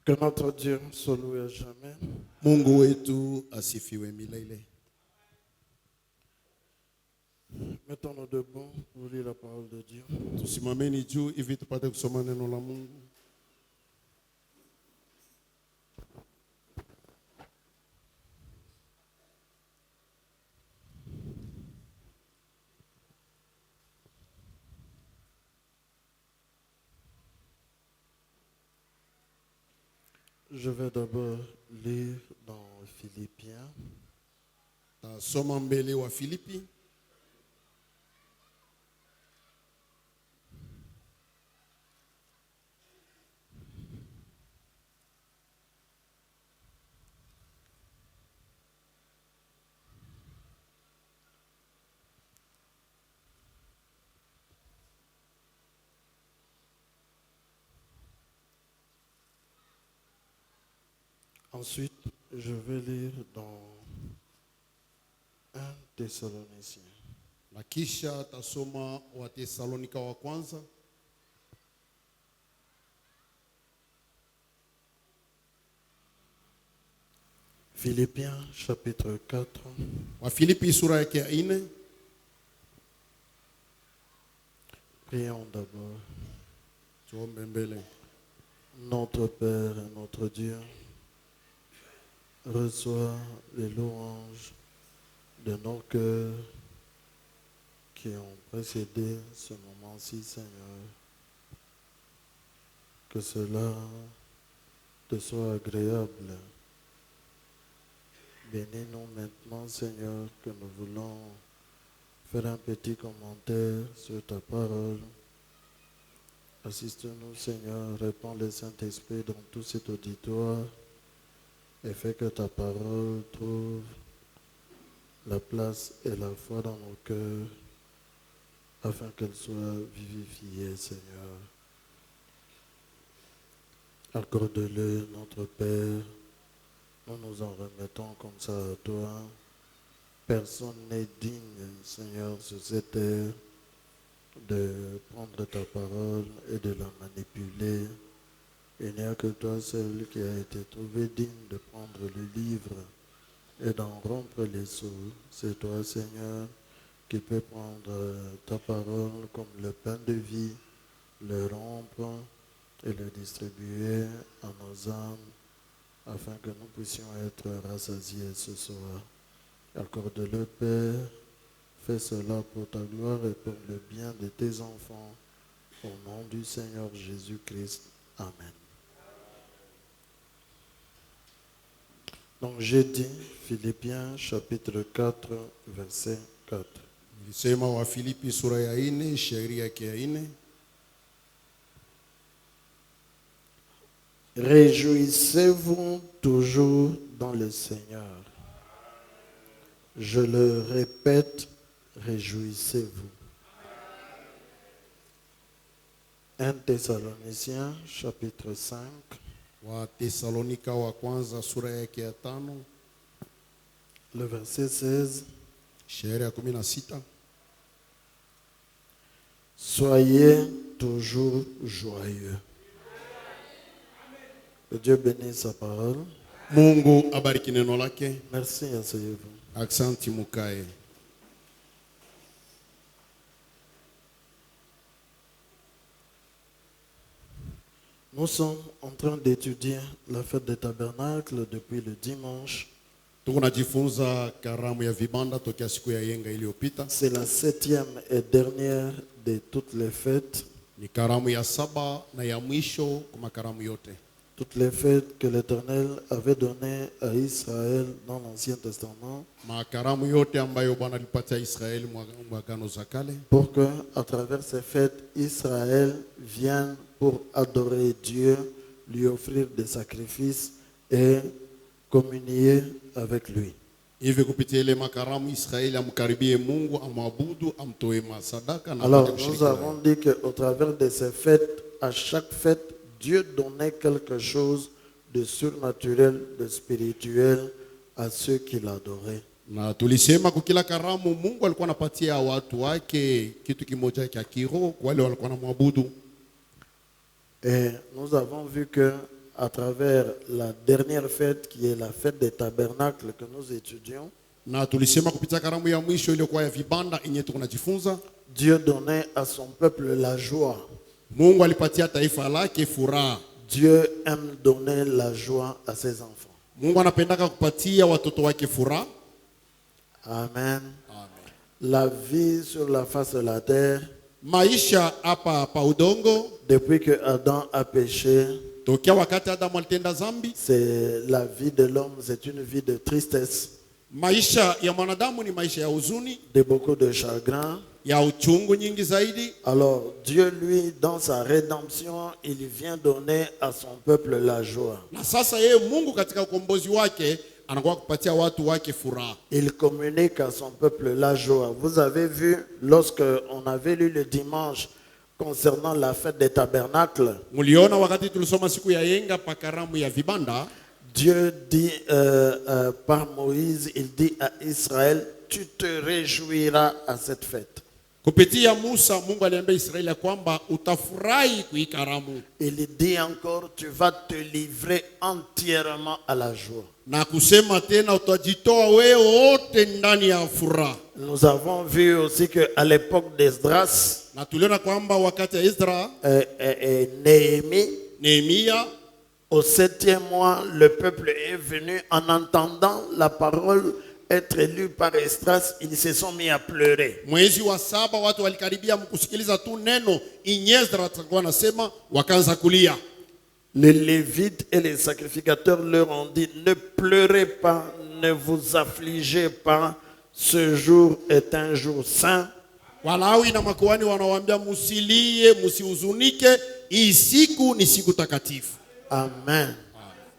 Que notre Dieu soit loué à jamais. Mungu wetu asifiwe milele. Mettons-nous debout pour lire la parole de Dieu. Tusimameni juu hivi tupate kusoma neno la Mungu. Je vais d'abord lire dans Philippiens. Tasoma mbele wa Filipi. Ensuite, je vais lire dans 1 Thessaloniciens. Na kisha tasoma wa Tesalonika wa kwanza. Philippiens chapitre 4. Wa Filipi sura yake ya 4. Prions d'abord. Tuombe mbele. Notre Père et notre Dieu, reçois les louanges de nos cœurs qui ont précédé ce moment-ci, Seigneur. Que cela te soit agréable. Bénis-nous maintenant, Seigneur, que nous voulons faire un petit commentaire sur ta parole. Assiste-nous, Seigneur, répands le Saint-Esprit dans tout cet auditoire et fais que ta parole trouve la place et la foi dans nos cœurs afin qu'elle soit vivifiée, Seigneur. Accorde-le, notre Père. Nous nous en remettons comme ça à toi. Personne n'est digne, Seigneur, sur cette terre de prendre ta parole et de la manipuler. Il n'y a que toi seul qui a été trouvé digne de prendre le livre et d'en rompre les sceaux. C'est toi, Seigneur, qui peux prendre ta parole comme le pain de vie, le rompre et le distribuer à nos âmes afin que nous puissions être rassasiés ce soir. Accorde-le, Père. Fais cela pour ta gloire et pour le bien de tes enfants. Au nom du Seigneur Jésus-Christ. Amen. Donc j'ai dit Philippiens chapitre 4 verset 4. Nilisema wa Filipi sura ya 4 shairi yake ya 4. Réjouissez-vous toujours dans le Seigneur. Je le répète, réjouissez-vous. 1 Thessaloniciens chapitre 5. Wa Tesalonika wa kwanza sura yake ya 5. Le verset 16. Shairi ya 16. Soyez toujours joyeux. Que Dieu bénisse sa parole. Mungu abariki neno lake. Merci, asseyez-vous. Aksanti mukae. Nous sommes en train d'étudier la fête des tabernacles depuis le dimanche. Tunajifunza karamu ya vibanda tokea siku ya yenga iliyopita. C'est la 7e et dernière de toutes les fêtes. Ni karamu ya 7 na ya mwisho kwa karamu yote. Toutes les fêtes que l'Éternel avait données à Israël dans l'Ancien Testament. Makaramu yote ambayo Bwana alipatia Israeli mwagano za kale. Pour que, à travers ces fêtes, Israël vienne pour adorer Dieu, lui offrir des sacrifices et communier avec lui. Hivi kupitia ile makaramu Israeli amkaribie Mungu, amwabudu, amtoe masadaka na Alors nous avons dit qu'au travers de ces fêtes, à chaque fête, Dieu donnait quelque chose de surnaturel, de spirituel à ceux qui l'adoraient. Na tulisema kwa kila karamu Mungu alikuwa anapatia watu wake kitu kimoja cha kiroho kwa wale walikuwa wanamwabudu. Et nous avons vu que à travers la dernière fête qui est la fête des tabernacles que nous étudions, Na tulisema kupitia karamu ya mwisho iliyokuwa ya vibanda yenye tunajifunza, Dieu donnait à son peuple la joie. Mungu alipatia taifa lake furaha. Dieu aime donner la joie à ses enfants. Mungu anapendaka kupatia watoto wake furaha. Amen. La vie sur la face de la terre, Maisha hapa pa udongo, depuis que Adam a péché, tokea wakati Adamu alitenda zambi, c'est la vie de l'homme, c'est une vie de tristesse, maisha ya mwanadamu ni maisha ya huzuni, de beaucoup de chagrin. ya uchungu nyingi zaidi. Alors Dieu, lui, dans sa rédemption, il vient donner à son peuple la joie. Na sasa yeye Mungu katika ukombozi wake anakuwa kupatia watu wake furaha. Il communique à son peuple la joie. Vous avez vu, lorsque on avait lu le dimanche concernant la fête des tabernacles, Muliona wakati tulisoma siku ya yenga pa karamu ya vibanda, Dieu dit par Moïse, il dit à Israël, tu te réjouiras à cette fête. kupitia Musa Mungu aliambia Israeli kwamba utafurahi kui karamu. Il dit encore, tu vas te livrer entièrement à la joie. Na kusema tena utajitoa wewe wote ndani ya furaha. Nous avons vu aussi qu'à l'époque d'Esdras Na tuliona kwamba wakati ya Ezra, et Néhémie, Nehemia, au 7e mois, le peuple est venu en entendant la parole être lue par Esdras, ils se sont mis à pleurer. mwezi wa 7 watu walikaribia mkusikiliza tu neno Ezra atakuwa anasema, wakaanza kulia. Les Lévites et les sacrificateurs leur ont dit, ne pleurez pas, ne vous affligez pas, ce jour est un jour saint. Walawi na makuhani wanawaambia musilie, musihuzunike, hii siku ni siku takatifu. Amen.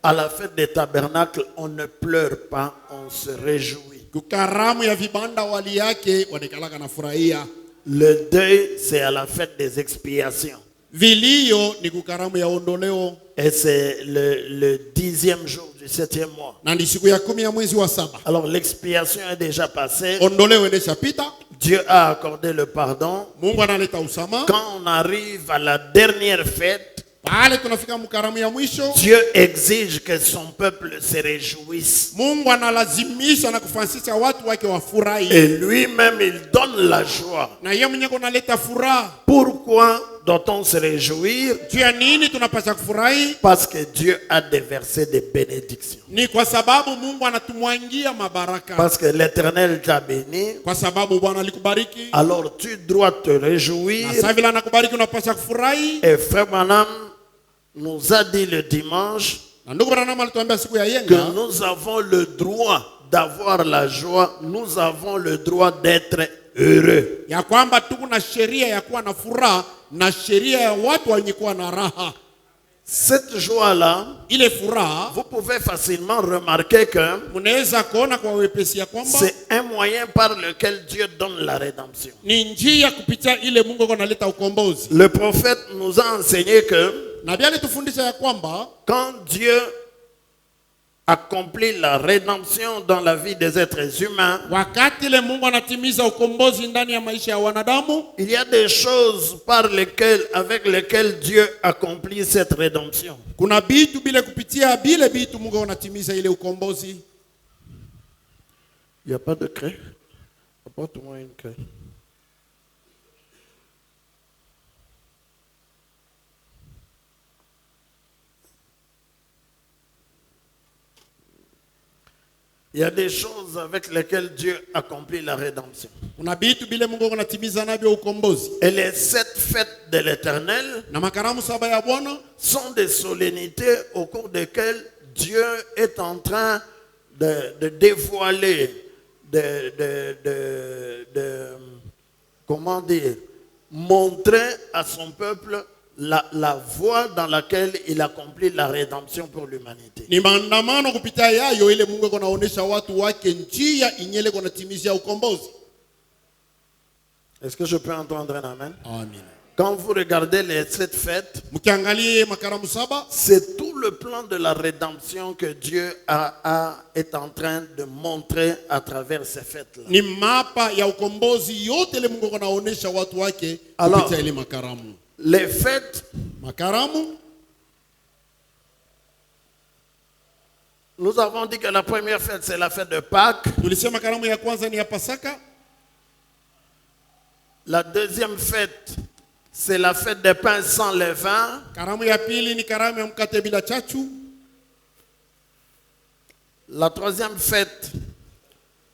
À la fête des tabernacles, on ne pleure pas, on se réjouit. Kukaramu ya vibanda wali yake wanakalaka na furahia. Le deuil, c'est à la fête des expiations. Vilio ni kukaramu ya ondoleo. Et c'est le 10e jour du 7e mois. Na ndi siku ya 10 ya mwezi wa 7. Alors l'expiation est déjà passée. Ondoleo endeshapita. Dieu a accordé le pardon. Mungu analeta usama. Quand on arrive à la dernière fête, Pale tunafika mkaramu ya mwisho, Dieu exige que son peuple se réjouisse. Mungu analazimisha na kufansisha watu wake wafurahi. Et lui-même, il donne la joie. Na yeye mwenyewe analeta furaha. Pourquoi doit-on se réjouir? Juu ya nini tunapaswa kufurahi? Parce que Dieu a déversé des bénédictions. Ni kwa sababu Mungu anatumwangia mabaraka. Parce que l'Éternel t'a béni. Kwa sababu Bwana alikubariki. Alors tu dois te réjouir. Na sasa vile anakubariki unapaswa kufurahi. Et Frère Branham nous a dit le dimanche Na ndugu Branham alituambia siku ya que yenga, nous avons le droit d'avoir la joie, nous avons le droit d'être heureux. ya kwamba tuko na sheria ya kuwa na furaha na sheria ya watu wenye kuwa na raha. Cette joie-là, Ile furaha vous pouvez facilement remarquer que mnaweza kuona kwa wepesi ya kwamba c'est un moyen par lequel Dieu donne la rédemption. ni njia kupitia ile Mungu analeta ukombozi. Le prophète nous a enseigné que Nabii alitufundisha ya kwamba quand Dieu accomplit la rédemption dans la vie des êtres humains, wakati ile Mungu anatimiza ukombozi ndani ya maisha ya wanadamu, il y a des choses avec lesquelles Dieu accomplit cette rédemption. kuna bitu bile kupitia bile bitu Mungu anatimiza ile ukombozi. Il n'y a pas de craie? Apporte-moi une craie. Il y a des choses avec lesquelles Dieu accomplit la rédemption. Kuna bitu bile Mungu anatimiza navyo ukombozi. Et les 7 fêtes de l'Éternel Na makaramu 7 ya Bwana sont des solennités au cours desquelles Dieu est en train de dévoiler, comment dire, montrer à son peuple la voie dans laquelle il accomplit la rédemption pour l'humanité. ni maandamano kupitia yayo ile Mungu anaonesha watu wake njia inyele kunatimizia ukombozi. Est-ce que je peux entendre un amen? Amen. Quand vous regardez les 7 fêtes, Mkiangalie makaramu 7, c'est tout le plan de la rédemption que Dieu est en train de montrer à travers ces fêtes-là. Ni mapa ya ukombozi yote ile Mungu anaonesha watu wake Alors, kupitia ile makaramu. Les fêtes, Makaramu, nous avons dit que la première fête, c'est la fête de Pâques. tulisema karamu ya kwanza ni ya Pasaka. La deuxième fête, c'est la fête des pains sans levain. Karamu ya pili ni karamu ya mkate bila chachu. La troisième fête,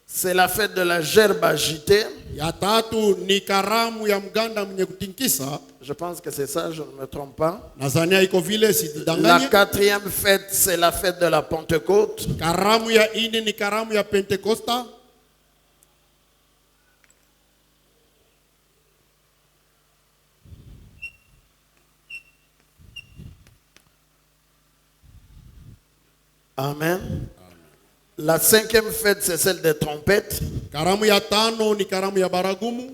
c'est la fête de la gerbe agitée. Ya tatu ni karamu ya mganda mwenye kutinkisa. Je pense que c'est ça, je ne me trompe pas. Nazania iko vile La sidanganye. quatrième fête, c'est la fête de la Pentecôte. Karamu ya ine ni karamu ya Pentekosta. Amen. La cinquième fête, c'est celle des trompettes. Karamu ya tano ni karamu ya baragumu.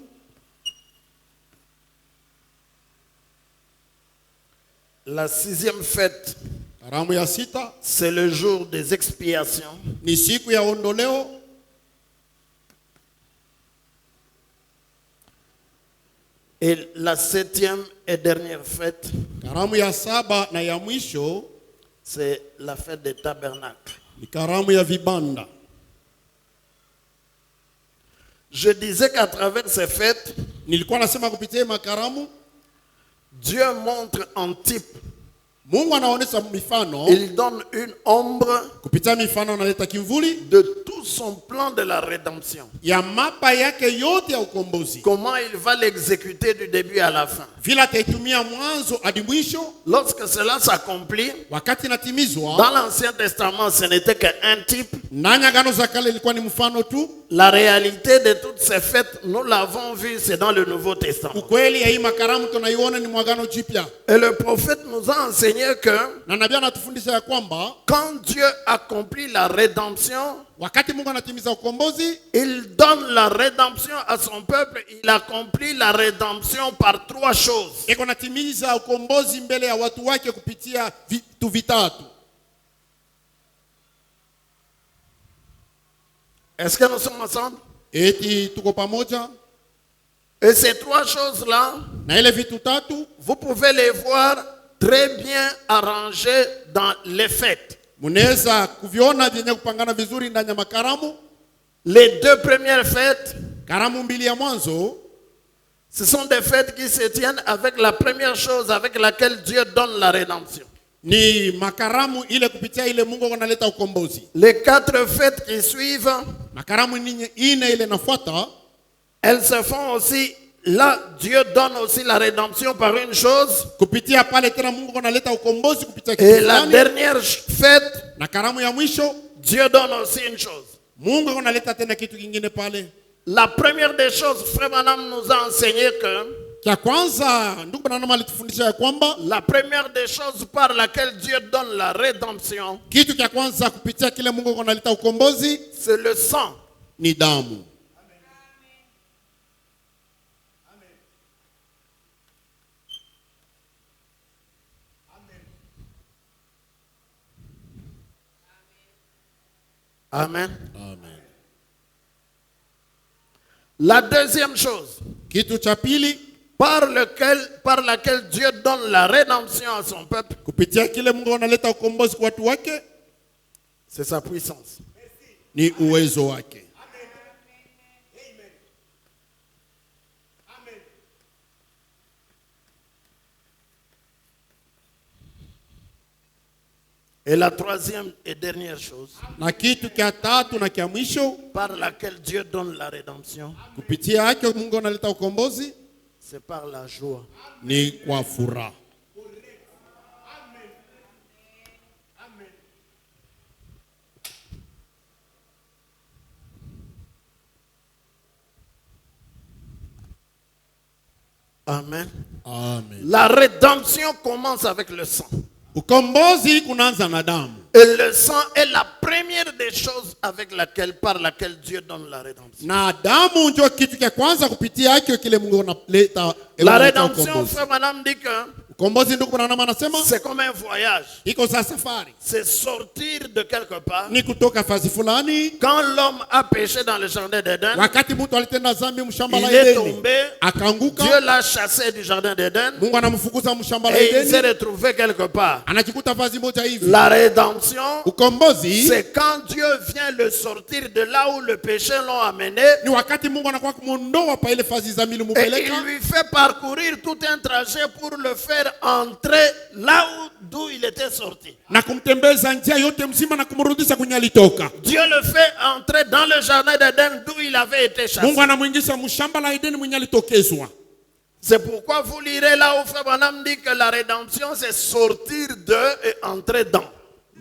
La sixième fête, Karamu ya sita c'est le jour des expiations. ni siku ya ondoleo. Et la septième et dernière fête, Karamu ya saba na ya mwisho c'est la fête des tabernacles. ni karamu ya vibanda. Je disais qu'à travers ces fêtes, Nilikuwa nasema kupitia makaramu Dieu montre en type. Mungu anaonesha mifano. Il donne une ombre Kupitia mifano analeta kimvuli de tout son plan de la rédemption. ya mapa yake yote ya ukombozi. Comment il va l'exécuter du début à la fin. Vile ataitumia mwanzo hadi mwisho. Lorsque cela s'accomplit, Wakati natimizwa dans l'Ancien Testament, ce n'était qu'un type. ndani ya Agano za Kale ilikuwa ni mfano tu. La réalité de toutes ces fêtes, nous l'avons vu, c'est dans le Nouveau Testament. Ukweli ya hii makaramu tunaiona ni mwagano jipya. Et le prophète nous a enseigné que Na nabii anatufundisha ya kwamba quand Dieu accomplit la rédemption, wakati Mungu anatimiza ukombozi, il donne la rédemption à son peuple. Il accomplit la rédemption par trois choses. iko natimiza ukombozi mbele ya watu wake kupitia vitu vitatu. Est-ce que nous sommes ensemble? Eti tuko pamoja Et ces trois choses-là, na ile vitu tatu vous pouvez les voir très bien arrangées dans les fêtes. munaweza kuviona vyenye kupangana vizuri ndani ya makaramu. Les deux premières fêtes, Karamu mbili ya mwanzo ce sont des fêtes qui se tiennent avec la première chose avec laquelle Dieu donne la rédemption. ni makaramu ile kupitia ile Mungu analeta ukombozi. Les quatre fêtes qui suivent, Makaramu ine ile nafuata, elles se font aussi, là Dieu donne aussi la rédemption par une chose. kupitia pale tena Mungu analeta ukombozi kupitia Et kitu la fulani. dernière fête, Na karamu ya mwisho Dieu donne aussi une chose. Mungu analeta tena kitu kingine pale. La première des choses, Frère Madame nous a enseigné que Kia kwanza ndugu Branham alitufundisha ya kwamba la première des choses par laquelle Dieu donne la rédemption, kitu kia kwanza kupitia kile Mungu analeta ukombozi c'est le sang. ni damu. Amen. Amen. La deuxième chose, Kitu cha pili par laquelle Dieu donne la rédemption à son peuple, kupitia kile Mungu analeta ukombozi kwa watu wake c'est sa puissance. ni uwezo wake. Et la troisième et dernière chose, Na kitu kia tatu na kia mwisho par laquelle Dieu donne la rédemption, kupitia yake Mungu analeta ukombozi c'est par la joie. ni kwa furaha. Amen. Amen. La rédemption commence avec le sang. Ukombozi kunaanza na damu. Et le sang est la première des choses par laquelle Dieu donne la rédemption. Na damu ndio kitu cha kwanza kupitia yake kile Mungu analeta La rédemption, ukombozi. frère madame, dit que Ukombozi ndugu Branham anasema c'est comme un voyage. iko za safari. C'est sortir de quelque part. Ni kutoka fazi fulani. Quand l'homme a péché dans le jardin d'Éden, Wakati mtu alitenda dhambi mshamba la il est Edeni, tombé. akaanguka. Dieu l'a chassé du jardin d'Éden Mungu anamfukuza mshamba la et il s'est Edeni. retrouvé quelque part. Anajikuta fazi moja hivi. La rédemption, Ukombozi c'est quand Dieu vient le sortir de là où le péché l'ont amené ni wakati Mungu anakuwa kumondoa pa ile fazi za mili et mupeleka il lui fait parcourir tout un trajet pour le faire entrer là d'où il était sorti. na kumtembeza njia yote mzima na kumrudisha kwenye alitoka. Dieu le fait entrer dans le jardin d'Éden d'où il avait été chassé. Mungu anamuingisha mshamba la Edeni mwenye alitokezwa. C'est pourquoi vous lirez là où Frère Branham dit que la rédemption c'est sortir de et entrer dans.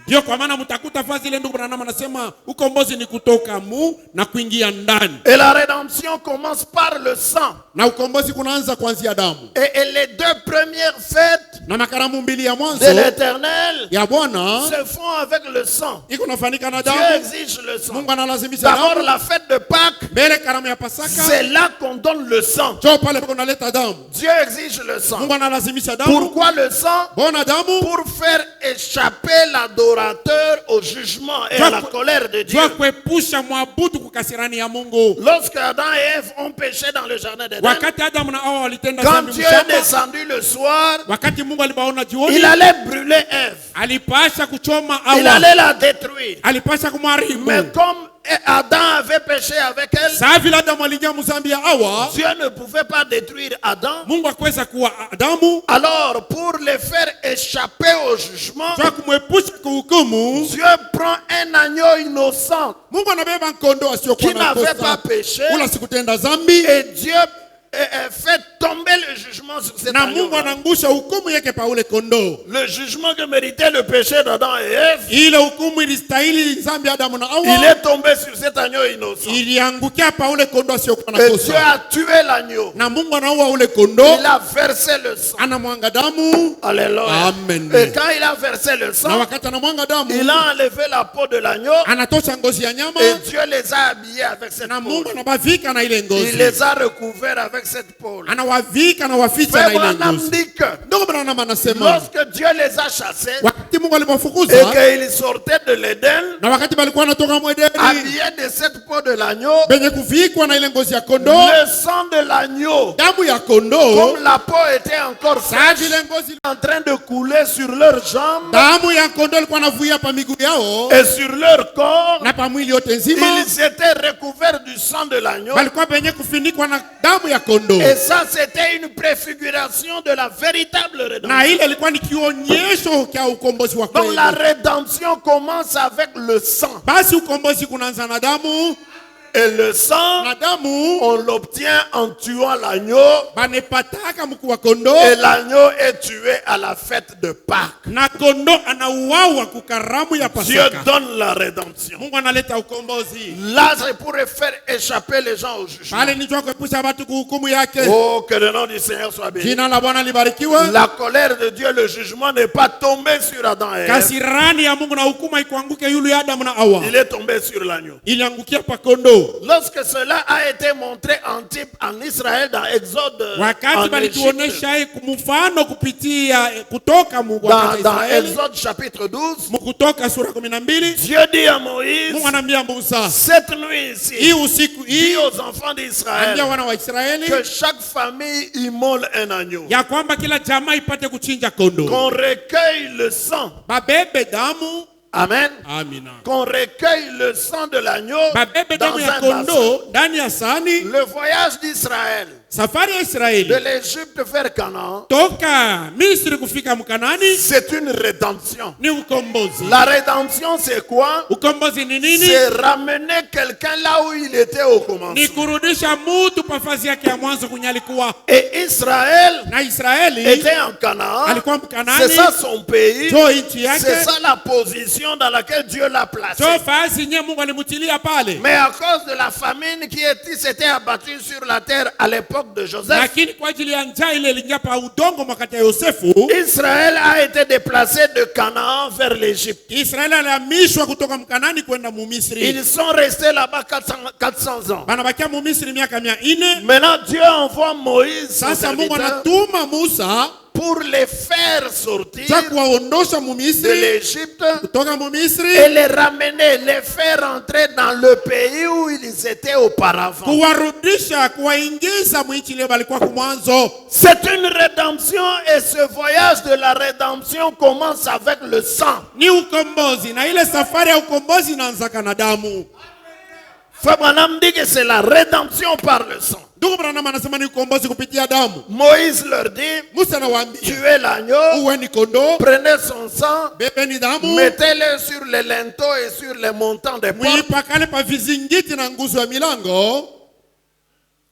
Ndio kwa maana mtakuta fazi ile ndugu Branham anasema ukombozi ni kutoka mu na kuingia ndani. Et la rédemption commence par le sang. Na ukombozi kunaanza kuanzia damu. Et les deux premières fêtes Na makaramu mbili ya mwanzo de l'Éternel ya Bwana se font avec le sang. iko nafanika na Dieu damu. exige le sang. Mungu analazimisha D'abord damu. la fête de Pâques, Mbele karamu ya Pasaka c'est là qu'on donne le sang. jo pale kunaleta damu. Dieu exige le sang. Mungu analazimisha damu. Pourquoi le sang? Bona damu Pour faire échapper l'adorateur au jugement et à la colère de Dieu. jua kuepusha mwabudu kukasirani ya Mungu. Lorsque Adam et Ève ont péché dans le jardin d'Éden, Wakati Adamu na Hawa walitenda quand dhambi Dieu est mshamba, descendu le soir, wakati Mungu alibaona il jioni, allait brûler Ève. alipasha kuchoma Il Hawa, allait la détruire. alipasha kumharibu. Mais comme Adam avait péché avec elle, Saa vile Adamu aliingia mzambi ya Hawa, Dieu ne pouvait pas détruire Adam. Mungu hakuweza kuwa Adamu, Alors, pour les faire échapper au jugement, jua kumwepusha kuhukumu. Dieu prend un agneau innocent Mungu anabeba mkondo qui asiokuwa na n'avait pas kosa péché wala sikutenda dhambi, et Dieu fait tomber le jugement sur cet na agneau. Mungu anangusha hukumu yake pa ule kondoo. Le jugement que méritait le péché d'Adam et Ève, Ile hukumu ilistahili dhambi ya Adamu na il Hawa, est tombé sur cet agneau innocent. iliangukia pa ule kondoo asiokuwa na Et Dieu kosa. a tué l'agneau. Na Mungu anaua ule kondoo, Il a versé le sang. anamwanga damu. Alléluia. Amen. Et quand il a versé le Na sang, wakati anamwanga damu, il a enlevé la peau de l'agneau anatosha ngozi ya nyama, et Dieu les a habillés avec cette na peau. Mungu anabavika na ile Il ngozi, les a recouverts avec cette peau. anawavika na waficha na Frère ile Branham ngozi. dit que Ndugu Branham anasema lorsque Dieu les a chassés wakati Mungu et alipofukuza qu'ils sortaient de l'Éden, na wakati balikuwa wanatoka mwedeni habillés de cette peau de l'agneau, benye kuvikwa na ile ngozi ya kondoo, le sang de l'agneau, damu ya kondoo, comme la peau était encore saa fraîche, vile ngozi, en train de couler sur leurs jambes damu ya kondoo ilikuwa navuia pa miguu yao et sur leur corps, na pa mwili yote nzima, ils étaient recouverts du sang de l'agneau. balikuwa benye kufinikwa na damu ya kondoo, Et ça, c'était une préfiguration de la véritable rédemption. na ile ilikuwa ni kionyesho cha ukombozi wa Donc kweli. la rédemption commence avec le sang. Basi ukombozi kunaanza na damu, Et le sang, na damu on l'obtient en tuant l'agneau. banepataka mkuu wa kondoo, Et l'agneau est tué à la fête de Pâques. na kondoo anauawa kukaramu ya Dieu Pasaka. donne la rédemption. Mungu analeta ukombozi. Là, c'est pour faire échapper les gens au jugement. Pale ni jua kuepusha watu kuhukumu yake. Oh, que le nom du Seigneur soit béni. Jina la Bwana libarikiwe. La colère de Dieu, le jugement n'est pas tombé sur Adam et Ève. Kasirani ya Mungu na hukumu ikuanguke yule Adamu na Hawa, Il est tombé sur l'agneau. iliangukia pa kondoo. Lorsque cela a été montré en type en Israël dans Exode, Wakati en Égypte, balituonesha mfano kupitia kutoka Mungu dans wakati Israeli, Exode chapitre 12, Kutoka sura 12, Dieu dit à Moïse, Mungu anambia Musa, cette nuit hii ici, usiku dis hii aux enfants d'Israël ambia wana wa Israeli que chaque famille immole un agneau, ya kwamba kila jamaa ipate kuchinja kondoo, qu'on recueille le sang, babebe damu. amen, Amina. qu'on recueille le sang de l'agneau Babebe dans damu ya un bassin. kondoo ndani ya sahani. Le voyage d'Israël Safari ya de Israeli l'Égypte vers Canaan, toka Misri kufika Mkanani c'est une rédemption. ni ukombozi. La rédemption, c'est quoi? Ukombozi ni nini? C'est ramener quelqu'un là où il était au Ni commencement. kurudisha mutu pafazi yake ya mwanzo kwenye alikuwa. Et Israël Na Israeli était en Canaan. alikuwa C'est Mkanani, ça son pays. jo nchi yake, C'est ça la position dans laquelle Dieu l'a placé. jo fazi nye Mungu alimutilia pale. Mais à cause de la famine s'était abattue sur la terre à l'époque de Joseph, Lakini kwa ajili ya njaa ile iliingia pa udongo wakati ya Yosefu, Israël a été déplacé de Canaan vers l'Égypte. Israeli alihamishwa kutoka Mkanani kwenda Mumisri. Ils sont restés là-bas 400 ans. Banabakia Mumisri miaka 400. Maintenant, Dieu envoie Moïse, son Sasa Mungu serviteur, anatuma Musa pour les faire sortir cha kuwaondosha mu de Misri, l'Égypte kutoka mu Misri, et les ramener, les faire entrer dans le pays où ils étaient auparavant. kuwarudisha, kuwaingiza mu nchi ile walikuwa kumwanzo. C'est une rédemption et ce voyage de la rédemption commence avec le sang. Ni ukombozi, na ile safari ya ukombozi inaanza na damu. Frère Branham dit que c'est la rédemption par le sang. Ndugu Branham anasema ni ukombozi kupitia damu. Moïse leur dit, Musa anawaambia, tuez l'agneau, uweni kondoo, prenez son sang, bebeni damu, mettez-le sur les linteaux et sur les montants des portes. muipakale pa vizingiti na nguzo ya milango.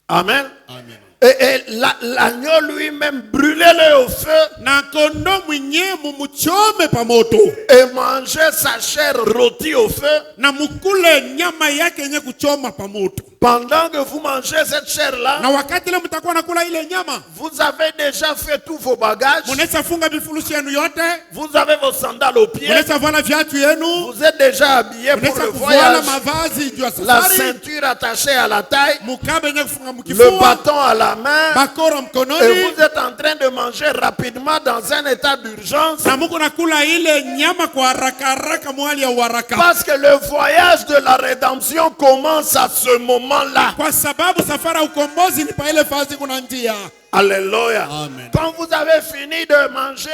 Amen. Amen. Et l'agneau lui-même, brûlez-le au feu Na kondoo mwenyewe mumuchome pa moto, et mangez sa chair rôtie au feu. na mukule nyama yake yenye kuchoma pa moto. Pendant que vous mangez cette chair-là, Na wakati ile mtakuwa nakula ile nyama, vous avez déjà fait tous vos bagages, munaweza funga vifurushi yenu yote, vous avez vos sandales aux pieds, munaweza vala viatu yenu, vous êtes déjà habillé pour munaweza le kuvala voyage, mavazi juu ya la safari, ceinture attachée à la taille, mukabe yenye kufunga le mkifua, bâton à la main, bakora et mkononi, vous êtes en train de manger rapidement dans un état d'urgence, na muko nakula ile nyama kwa haraka haraka, mwali ya uharaka, parce que le voyage de la rédemption commence à ce moment-là. kwa sababu safari ya ukombozi ni pa ile fazi kuna njia. Alléluia. Amen. Quand vous avez fini de manger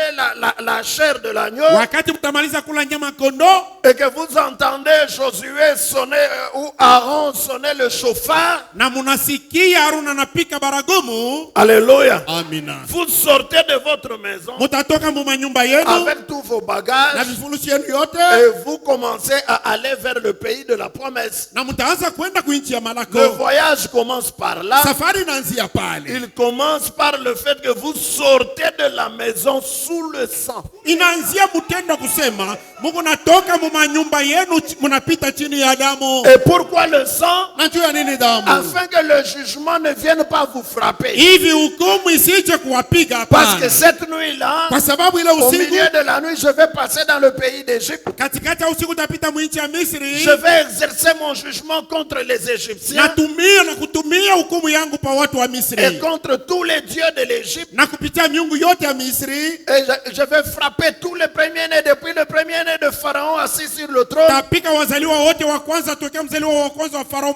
la chair de l'agneau Wakati mtamaliza kula nyama kondoo, et que vous entendez Josué sonner ou Aaron sonner le chauffard, na munasikia Haruna anapika baragumu, Alléluia. amina, Vous sortez de votre maison mutatoka mu manyumba yenu avec tous vos na bagages vifurushi yenu yote, et vous commencez à aller vers le pays de la promesse. na mutaanza kwenda kuinchi ya Le malako. voyage commence par là. Safari inaanzia pale, Il commence par le fait que vous sortez de la maison sous le sang. inaanzia mutendo kusema Mungu natoka mu manyumba yenu, munapita chini ya damu. Et pourquoi le sang? Na juu ya nini damu? Afin que le jugement ne vienne pas vous frapper. Hivi hukumu isije kuwapiga Parce que hapana. cette nuit-là, Kwa sababu ile au usiku, milieu de la nuit, je vais passer dans le pays d'Égypte. katikati ya usiku utapita mu nchi ya Misri, Je vais exercer mon jugement contre les Égyptiens natumia na kutumia hukumu yangu pa watu wa et Misri, contre tous les dieux de l'Égypte. na kupitia miungu yote ya Misri. Et je vais frapper tous les premiers-nés, depuis le premier-né de Pharaon assis sur le trône, Tapika wazaliwa wote wa kwanza tokea mzaliwa wa kwanza wa Farao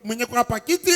mwenye kwa kiti,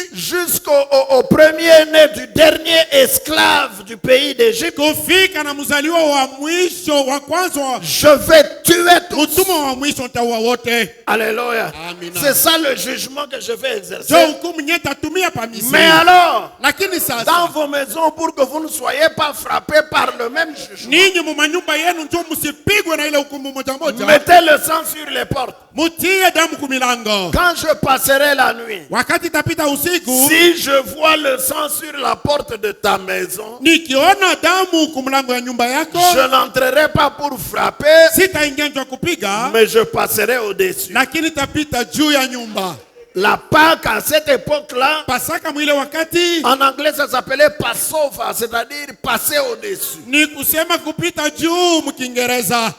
au premier-né du dernier esclave du pays d'Égypte. kufika na mzaliwa wa mwisho wa kwanza wa Je vais tuer tous. mtumwa wa mwisho ntaua wote. Alléluia. Amina. C'est ça le jugement que je vais Jo exercer. hukumu nye tatumia pa Misri. Mais alors, Lakini dans sasa vos maisons, pour que vous ne soyez pas frappés par le même jugement, ninyi mu manyumba yenu njo msipigwe na ile hukumu moja moja, mettez le sang sur les portes. mutie damu kumilango. Quand je passerai la nuit, Wakati tapita usiku, si je vois le sang sur la porte de ta maison, nikiona damu kumlango ya nyumba yako, je n'entrerai pas pour frapper, sitaingia njo kupiga, mais je passerai au-dessus. lakini tapita juu ya nyumba. La Pâque, à cette époque-là, Pasaka mwile wakati en anglais, ça s'appelait Passover, c'est-à-dire passer au-dessus. ni kusema kupita juu mkiingereza.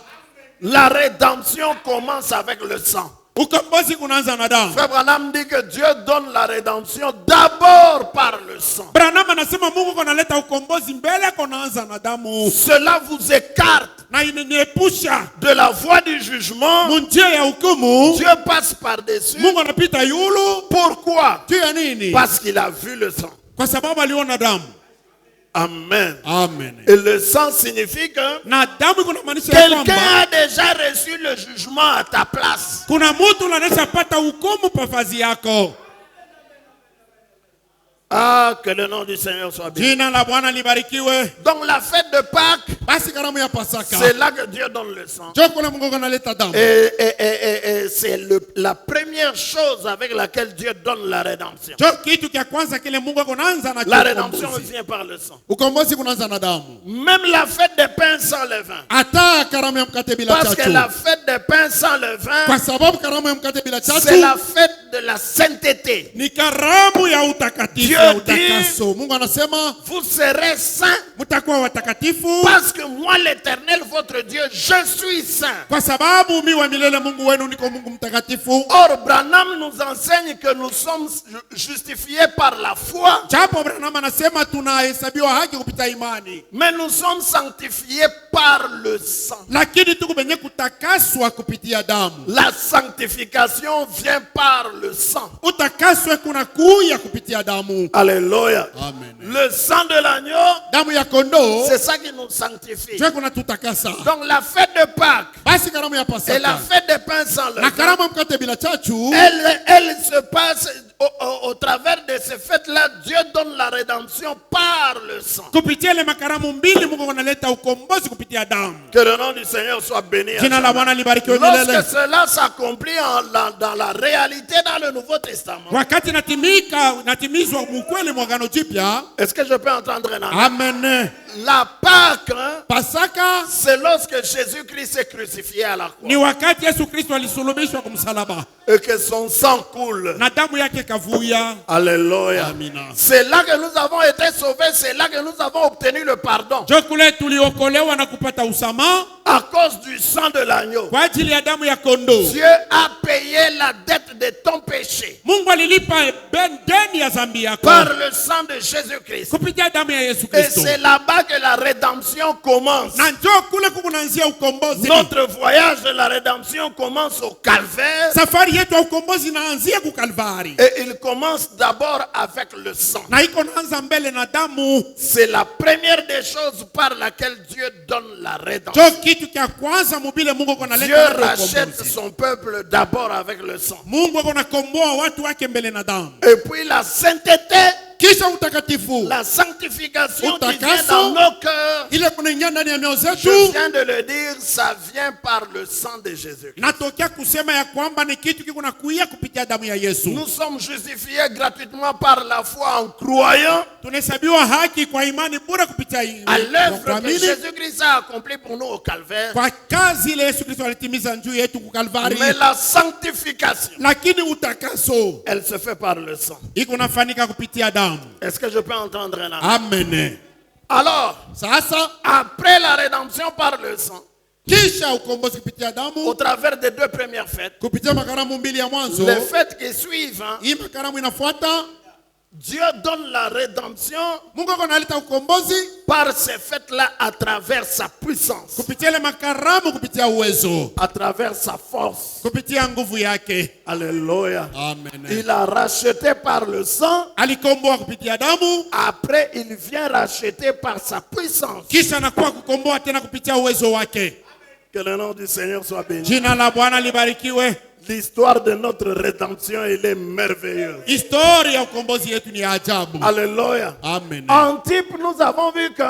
La rédemption commence avec le sang. Ukombozi kunaanza na damu. Frère Branham dit que Dieu donne la rédemption d'abord par le sang. Branham anasema Mungu konaleta ukombozi mbele konaanza na damu. Cela vous écarte Na inaniepusha de la voie du jugement. munjia ya hukumu. Dieu passe par-dessus. Mungu anapita yulu. Pourquoi? Juu ya nini? Parce qu'il a vu le sang. Kwa sababu aliona damu. Amen. Amen. Et le sang signifie que Na damu iko namaanisha ya quelqu'un kwamba a déjà reçu le jugement à ta place. kuna mtu anaweza pata hukumu pa fazi yako. Ah, que le nom du Seigneur soit béni. Jina la Bwana libarikiwe. Donc la fête de Pâques, Basi karamu ya Pasaka, c'est là que Dieu donne le sang. jo kuna Mungu konaleta damu. Et c'est la première chose avec laquelle Dieu donne la rédemption. Jo kitu kya kwanza kile Mungu konaanza na La rédemption ukombozi. vient par le sang. Ukombozi kunaanza na damu. Même la fête des pains sans levain. Hata karamu ya mkate bila Parce que chachu. la fête des pains sans levain, Kwa sababu karamu ya mkate bila c'est chachu la fête de la sainteté. ni karamu ya utakatifu Dieu ya dit, utakaso. Mungu anasema vous serez saints mtakuwa watakatifu parce que moi l'Éternel votre Dieu, je suis saint. kwa sababu mimi wa milele Mungu wenu niko Mungu mtakatifu. Or Branham nous enseigne que nous sommes justifiés par la foi, Japo Branham anasema tunahesabiwa haki kupitia imani, mais nous sommes sanctifiés par le sang. lakini tuko benye kutakaswa kupitia damu. La sanctification vient par le sang. Utakaswe kuna kuya kupitia damu. Alléluia. Amen. Le sang de l'agneau, Damu ya kondoo c'est ça qui nous sanctifie. ndio kuna tutakasa. Donc la fête de Pâques Basi karamu ya et la Pasaka fête des pains sans na levain, karamu ya mkate bila chachu, elle se passe au travers de ces fêtes-là. Dieu donne la rédemption par le sang. kupitia ile makaramu mbili Mungu analeta ukombozi kupitia damu. Que le nom du Seigneur soit béni. Jina la Bwana libarikiwe Lorsque milele. cela s'accomplit dans la réalité dans le Nouveau Testament, Wakati natimizwa mkweli mwa Agano Jipya. est-ce que je peux entendre un amen? Amen. La Pâque, hein, Pasaka c'est lorsque Jésus-Christ est crucifié à la ni croix wakati Yesu Kristo alisulubishwa kwa msalaba et que son sang coule. na damu yake kavuya. Alléluia. Amina. C'est là que nous avons été sauvés, c'est là que nous avons obtenu le pardon. Jo kule tuliokolewa na kupata usamaha À cause du sang de l'agneau. kwa ajili ya damu ya kondoo. Dieu a payé la dette de ton péché Mungu alilipa deni ya dhambi yako par le sang de Jésus-Christ. kupitia damu ya Yesu Et Kristo. c'est là-bas que la rédemption commence. Na njoo kule kunaanzia ukombozi. Notre voyage de la rédemption commence au calvaire. Safari yetu ya ukombozi inaanzia ku Kalvari. Et il commence d'abord avec le sang. Na iko naanza mbele na damu. C'est la première des choses par laquelle Dieu donne la rédemption. Jo kitu kia kwanza mubile Mungu Dieu konaleta rachète ukombozi. son peuple d'abord avec le sang. Mungu anakomboa watu wake mbele na damu. Et puis la sainteté, Kisha utakatifu. la sanctification qui vient Utakaso. dans nos cœurs. Ile kunaingia ndani ya mioyo Je zetu. viens de le dire, ça vient par le sang de Jésus. Natokea kusema ya kwamba ni kitu kiko nakuia kupitia damu ya Yesu. Nous sommes justifiés gratuitement par la foi en croyant Tunahesabiwa haki kwa imani bure kupitia à l'œuvre que kuamini Jésus-Christ a accomplie pour nous au calvaire. kwa kazi ile Yesu Kristo alitimiza juu yetu ku Kalvari. Mais la sanctification, Lakini utakaso elle se fait par le sang. iko nafanyika kupitia damu. Est-ce que je peux entendre un amen? Amen. Alors, Sasa après la rédemption par le sang, kisha ukombozi kupitia au damu travers des deux premières fêtes, kupitia makaramu mbili ya mwanzo, les fêtes qui suivent, hein, hii makaramu inafuata. Dieu donne la rédemption Mungu analeta ukombozi par ces fêtes-là à travers sa puissance, kupitia ile makaramu, kupitia uwezo, à travers sa force. kupitia nguvu yake. Alléluia. Amen. Il a racheté par le sang, Alikomboa kupitia damu, après il vient racheter par sa puissance. kisha anakuwa kukomboa tena kupitia uwezo wake. Que le nom du Seigneur soit béni. Jina la Bwana libarikiwe. L'histoire de notre rédemption, elle est merveilleuse. Historia ya ukombozi yetu ni ya ajabu. Alléluia. Amen. En type, nous avons vu que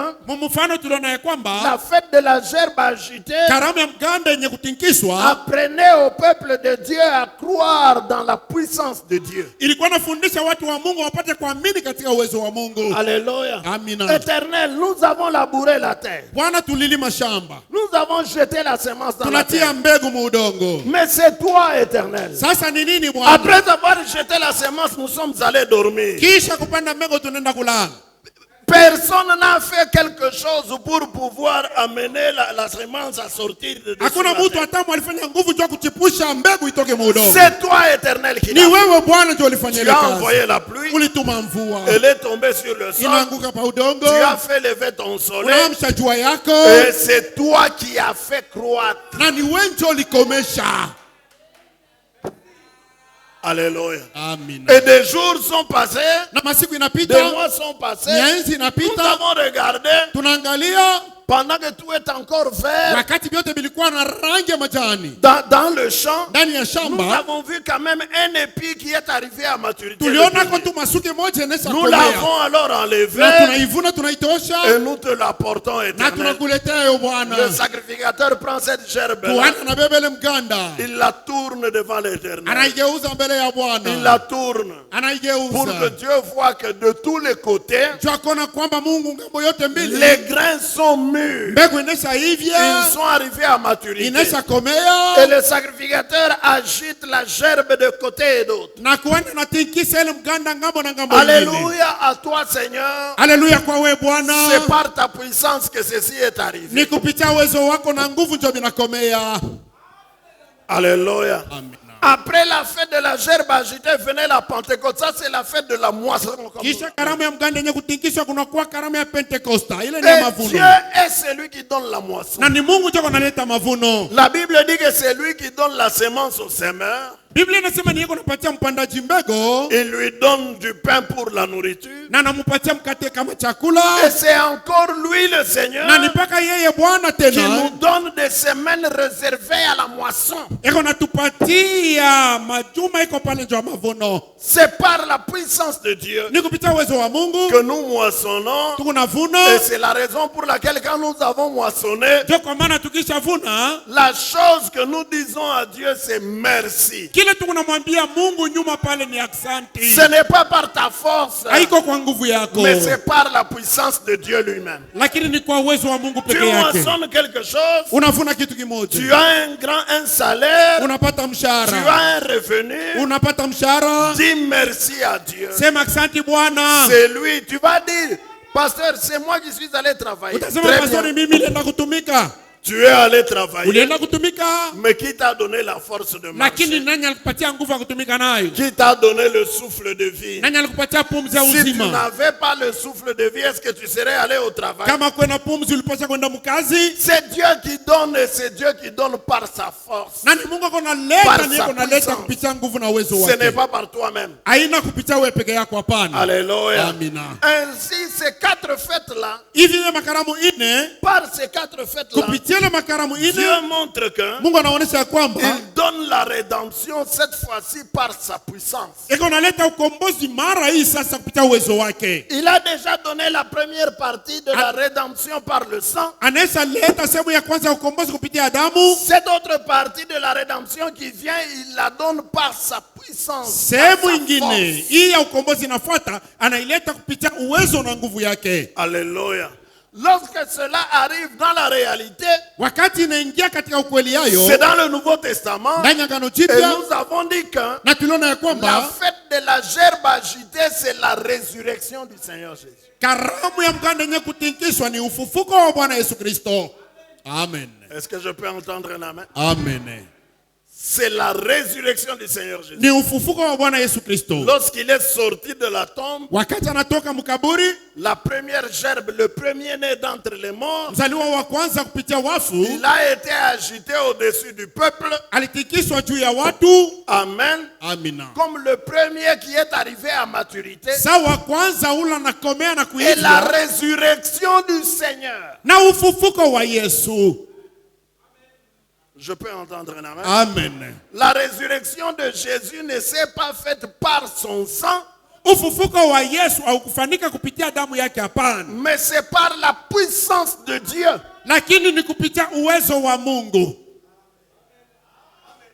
Mfano tuliona ya la kwamba fête de la gerbe agitée karamu ya mganda yenye kutinkiswa apprenait au peuple de Dieu à croire dans la puissance de Dieu. ilikuwa nafundisha watu wa Mungu wapate kuamini katika uwezo wa Mungu. Alléluia. Amina. Éternel, nous avons labouré la terre. Bwana, tulilima shamba, Nous avons jeté la semence dans la tunatia terre. mbegu muudongo. Mais c'est toi, Éternel. Sasa ni nini Bwana? Après avoir jeté la semence, nous sommes allés dormir. Kisha kupanda mbegu tunaenda kulala. Personne n'a fait quelque chose pour pouvoir amener la semence à sortir de Hakuna dessus la mtu terre. hatamu alifanya nguvu jua kuchipusha mbegu itoke muudongo. C'est toi, Éternel, qui Ni l'as fait. wewe Bwana ndio ulifanya ile Tu as kazi. envoyé la pluie, Ulituma mvua, elle est tombée sur le sol. inaanguka pa udongo, Tu as fait lever ton soleil. unaamsha jua yako, Et c'est toi qui as fait croître. na ni wewe ndio ulikomesha. Alléluia. Amina. Et des jours sont passés, Na masiku des inapita, mois sont passés. miezi Nous inapita, avons regardé tunaangalia pendant que tout est encore vert wakati vyote vilikuwa na rangi ya majani dans le champ. ndani ya Nous shamba. avons vu quand même un épi qui est arrivé à maturité. Tuliona ko tu masuke moja inaweza Nous komea, l'avons alors enlevé na tunaivuna tunaitosha, et nous te l'apportons, na Éternel. tunakuletea yo Bwana. Le sacrificateur prend cette gerbe-là, Bwana anabeba ile mganda, il la tourne devant l'Éternel. anaigeuza mbele ya Il Bwana, la tourne pour que anaigeuza Dieu voit que de tous les côtés, jua kona kwamba Mungu ngambo yote mbili les grains sont mûrs. mbegu ineshaivya, Ils sont arrivés à maturité. ineshakomea, Et le sacrificateur agite la gerbe de côté et d'autre. na kuenda natikisa ile mganda ngambo na ngambo ingine. Alléluia à toi, Seigneur. Haleluya kwa we Bwana. C'est par ta puissance que ceci est arrivé. Ni kupitia uwezo wako na nguvu ndio vinakomea. Alléluia. Amen. Après la fête de la gerbe agitée, venait la Pentecôte. Ça, c'est la fête de la moisson. Kisha karamu ya mganda yenye kutingishwa kunakuwa karamu ya Pentekosta. Ile ni Et mavuno. Dieu est celui qui donne la moisson. Na ni Mungu ndio analeta mavuno. La Bible dit que c'est lui qui donne la semence au semeur. Biblia inasema ni yeye anapatia mpandaji mbegu Il lui donne du pain pour la nourriture. na anampatia mkate kama chakula. Et c'est encore lui, le Na Seigneur, ni mpaka yeye Bwana qui tena nous donne des semaines réservées à la moisson. eko natupatia majuma iko pale ndio mavuno. C'est par la puissance de Dieu Ni kupitia uwezo wa Mungu que nous moissonnons. tuko na vuno. Et c'est la raison pour laquelle quand nous avons moissonné, Ndio kwa maana tukishavuna la chose que nous disons à Dieu, c'est merci. kile tunamwambia Mungu nyuma pale ni asante. Ce n'est pas par ta force, Haiko kwa nguvu yako. mais c'est par la puissance de Dieu lui-même. Lakini ni kwa uwezo wa Mungu Tu peke yake. moissonnes quelque chose, Unavuna kitu kimoja. tu as un salaire, Unapata tu mshahara. as un revenu. Unapata mshahara. Dis merci à Dieu. Sema asante Bwana. C'est lui. Tu vas dire, pasteur, c'est moi qui suis allé travailler. Utasema Très pastori, bien. mimi nilienda kutumika. Tu es allé travailler. Ulienda kutumika. Mais qui t'a donné la force de Lakini marcher? nani alikupatia nguvu ya kutumika nayo? Qui t'a donné le souffle de vie? Nani alikupatia pumzi ya Si tu uzima? n'avais pas le souffle de vie, est-ce que tu serais allé au travail? Kama kwenda pumzi ulipaswa kwenda mkazi. C'est Dieu qui donne et c'est Dieu qui donne par sa force. Nani Mungu akonaleta Par ni sa akonaleta puissance. kupitia nguvu na uwezo Ce n'est wake. pas par toi-même. Haina kupitia wewe peke yako hapana. Alléluia. Amina. Ainsi, ces 4 fêtes-là, Hivi ile makaramu ine, par ces 4 fêtes-là, kupitia ile makaramu ine, Dieu montre que Mungu anaonyesha ya kwamba il donne la rédemption cette fois-ci par sa puissance. iko naleta ukombozi mara hii sasa kupitia uwezo wake. Il a déjà donné la première partie de la rédemption par le sang. Anaweza leta sehemu ya kwanza ya ukombozi kupitia damu. Cette autre partie de la rédemption qui vient, il la donne par sa puissance. par Sehemu sa ingine force. hii ya ukombozi inafuata, anaileta kupitia uwezo na nguvu yake. Alléluia. Lorsque cela arrive dans la réalité, Wakati inaingia katika ukweli yayo c'est dans le Nouveau Testament. ndani ya Agano Et Jipya, nous avons dit que na tuliona ya la kwamba fête de la gerbe agitée, c'est la résurrection du Seigneur Jésus. karamu ya mganda yenye kutingishwa ni ufufuko wa Bwana Yesu Kristo. Amen. Est-ce que je peux entendre un amen? Amen. C'est la résurrection du Seigneur Jésus. Ni ufufuko wa Bwana Yesu Kristo. Lorsqu'il est sorti de la tombe, Wakati anatoka mkaburi, la première gerbe, le premier-né d'entre les morts, mzaliwa wa kwanza kupitia wafu, il a été agité au-dessus du peuple. alitikiswa juu ya watu. Amen. Amina. Comme le premier qui est arrivé à maturité. Sawa kwanza ula nakomea na Et la kuitwa résurrection du Seigneur. na ufufuko wa Yesu. Je peux entendre un amen. Amen. La résurrection de Jésus ne s'est pas faite par son sang, Ufufuko wa Yesu haukufanika kupitia damu yake hapana, mais c'est par la puissance de Dieu. lakini ni kupitia uwezo wa Mungu.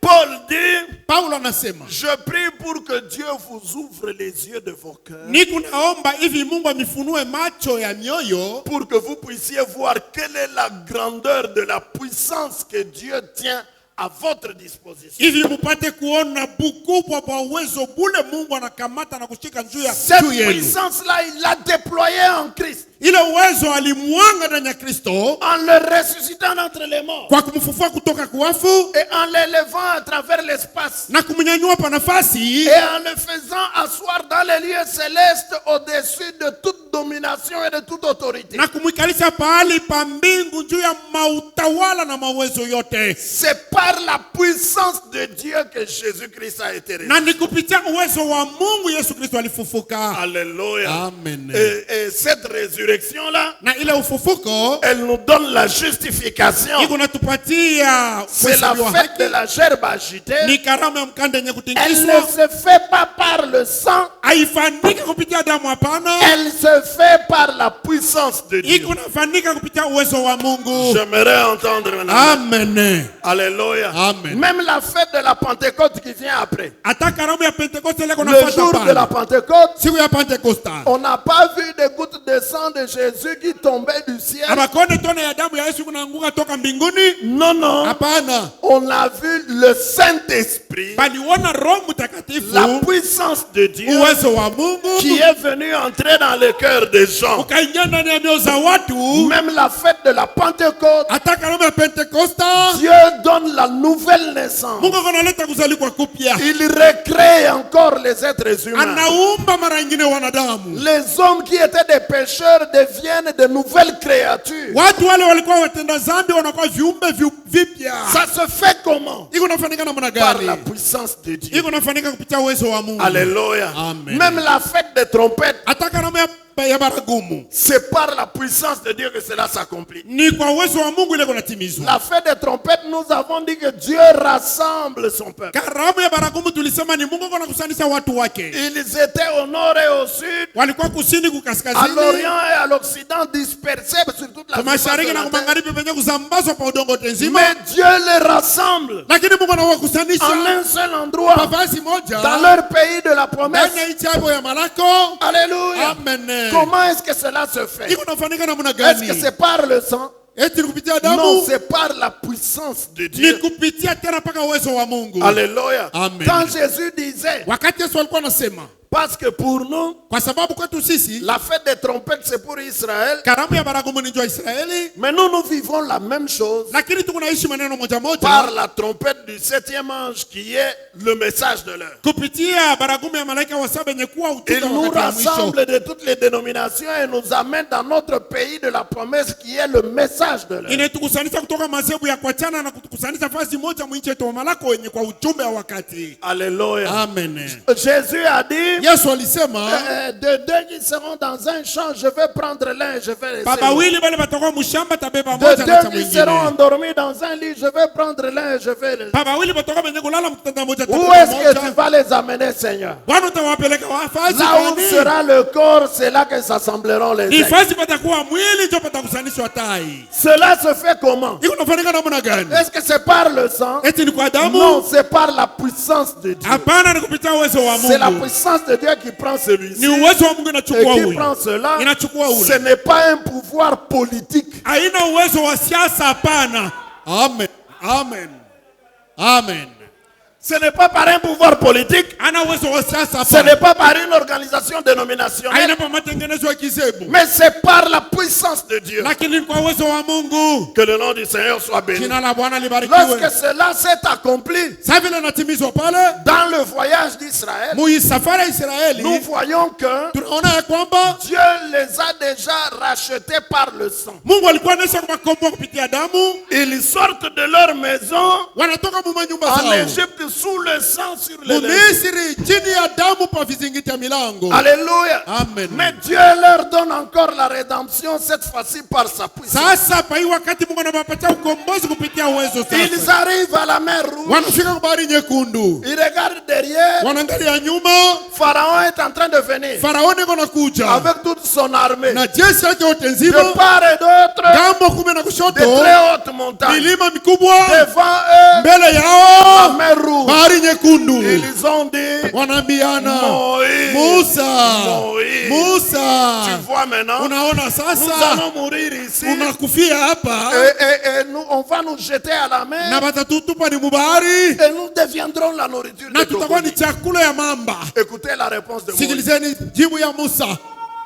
Paul dit, Paulo anasema, je prie pour que Dieu vous ouvre les yeux de vos cœurs, niko naomba hivi Mungu amifunue macho ya mioyo pour que vous puissiez voir quelle est la grandeur de la puissance que Dieu tient à votre disposition. hivi mupate kuona bukubwa kwa uwezo bule Mungu anakamata na kushika juu Cette yenu. puissance-là, il l'a déployée en Christ, Ile uwezo alimwanga ndani ya Kristo en le ressuscitant d'entre les morts kwa kumfufua kutoka kuwafu et en l'élevant à travers l'espace na kumnyanyua pa nafasi et en le faisant asseoir dans les lieux célestes au-dessus de toute domination et de toute autorité. na kumwikalisha pahali pa mbingu juu ya mautawala na mawezo yote. C'est par la puissance de Dieu que Jésus-Christ a été Na ressuscité. ni kupitia uwezo wa Mungu Yesu Kristo alifufuka. Alléluia. Amen. Et cette résurrection-là, Na ile ufufuko elle nous donne la justification. iko natupatia C'est la kuhesabiwa fête de haki. la gerbe agitée. Ni karamu ya mkanda yenye Elle ne kutingizwa, se fait pas par le sang, haifanyiki kupitia damu hapana, elle se fait par la puissance de Dieu. iko nafanyika kupitia uwezo wa Mungu. J'aimerais entendre un amen. Amen. Alléluia. Amen. Même la fête de la Pentecôte qui vient après. Hata karamu ya Pentekoste ile Le kunafuata jour de la pale. Pentecôte, Siku ya Pentekoste. on n'a pas vu des gouttes de sang de Jésus qui tombaient du ciel. abakuone tone ya damu ya Yesu kunaanguka toka mbinguni. Non, non. Hapana, On a vu le Saint-Esprit, baliona Roho Mtakatifu, la puissance de Dieu uwezo wa Mungu qui est venu entrer dans le cœur des gens. ukaingia ndani ya mioyo za watu. Même la fête de la Pentecôte, Hata karamu ya Pentekosta, Dieu donne la nouvelle naissance. Mungu analeta kuzaliwa kupya, Il recrée encore les êtres humains. anaumba mara nyingine wanadamu. Les hommes qui étaient des pécheurs deviennent de nouvelles créatures. Watu wale walikuwa watenda dhambi wanakuwa viumbe vipya. Ça se fait comment? Iko nafanyika namna Par gani? la puissance de Dieu. Iko nafanyika kupitia uwezo wa Mungu. Alléluia. Amen. Même la fête des trompettes, Hata karamu ya baragumu c'est par la puissance de Dieu que cela s'accomplit. ni kwa uwezo wa Mungu ile kunatimizwa. La fête des trompettes, nous avons dit que Dieu rassemble son peuple. Karamu ya baragumu tulisema ni Mungu anakusanisha watu wake. Ils étaient au nord et au sud, Walikuwa kusini à kukaskazini, l'orient et à l'occident, dispersés sur toute la kwa surface mashariki de na la kwa terre. magharibi penye kusambazwa kwa udongo nzima. Mais Dieu les rassemble Lakini Mungu en anawakusanisha un seul endroit, mavazi moja dans leur pays de la promesse. ndani ya nchi yao ya malako. Alléluia. Amen. Comment est-ce que cela se fait? Iko nafanyika namna Est-ce que gani? c'est par le sang? Eti ni kupitia Non, damu? c'est par la puissance de Ni Dieu. kupitia tena mpaka uwezo wa Mungu. Alléluia. Amen. Quand Jésus disait, Wakati Yesu alikuwa anasema, parce que pour nous, kwa sababu kwetu sisi la fête des trompettes, c'est pour Israël, karamu ya baragumu ni jua Israeli, mais nous vivons la même chose lakini tunaishi maneno moja moja par la trompette du 7e ange qui est le message de l'heure. kupitia baragumu ya malaika wa saba yenye kuwa Il utume nous wakati wa mwisho. rassemble de toutes les dénominations et nous amène dans notre pays de la promesse qui est le message de l'heure. Inatukusanisha kutoka madhehebu ya kuachana na kutukusanisha fasi moja mwinchi yetu wa malako wenye kwa ujumbe wa wakati. Alléluia. Amen. Jésus a dit, Yesu alisema de deux qui seront dans un champ, je vais prendre l'un, je vais laisser baba l'autre. wili bale batakuwa mshamba tabeba De moja na cha deux qui seront mwingine. endormis dans un lit, je vais prendre l'un, je vais laisser. Baba wili batakuwa benye kulala mkitanda moja Où tabeba est-ce que tu moja. vas les amener, Seigneur? Bwana utawapeleka wafasi Là où gani? sera le corps, c'est là que s'assembleront les Ni ailes. fasi patakuwa mwili ndio patakusanishwa tai. Cela se fait comment? Iko nafanyika namna gani? Est-ce que c'est par le sang? Eti ni kwa damu? Non, c'est par la puissance de Dieu. Hapana, ni kupitia uwezo wa C'est la Mungu. puissance de Dieu qui prend celui-ci Ni uwezo wa Mungu et inachukua qui ule. prend cela. Inachukua Ce ule. n'est pas un pouvoir politique. Haina uwezo wa siasa, hapana. Amen. Amen. Amen. Ce n'est pas par un pouvoir politique. Ana uwezo wa siasa, Ce hapana. n'est pas par une organisation dénominationnelle. Haina pa matengenezo ya kizebu. Mais c'est par la puissance de Dieu. Lakini ni kwa uwezo wa Mungu. Que le nom du Seigneur soit béni. Jina la Bwana libarikiwe. Lorsque cela s'est accompli Sasa vile natimizwa pale dans le voyage d'Israël, muisafara ya Israeli, nous voyons que tunaona ya kwamba Dieu les a déjà rachetés par le sang. Mungu alikuwa anaisha kuwakomboa kupitia damu. Ils sortent de leur maison Wanatoka mu manyumba en zao Égypte sous le sang sur les lèvres. Mumisri, chini ya damu pa vizingiti ya milango. Alléluia. Amen. Mais Dieu leur donne encore la rédemption, cette fois-ci par sa puissance. Sasa pa hii wakati Mungu anawapatia ukombozi kupitia uwezo Ils sasa. arrivent à la mer Rouge. Wanafika kwa bahari nyekundu. Ils regardent derrière. Wanaangalia nyuma, Pharaon est en train de venir Faraoni iko nakuja. avec toute son armée. Na jeshi yake yote De nzima, part et d'autre, gambo kume na de kushoto, très hautes montagnes. milima mikubwa Devant eux, mbele la yao, mer Rouge. bahari nyekundu. Ils ont dit, Wanaambiana, Moïse, Musa, Moïse. Musa, Tu vois maintenant, unaona nous sasa allons mourir ici unakufia hapa et nous, on va nous jeter à la mer na batatutupa ni mubahari et nous deviendrons la nourriture na de tutakuwa ni crocodiles. chakula ya mamba. Écoutez la réponse de Moïse. Sikilizeni jibu ya Musa,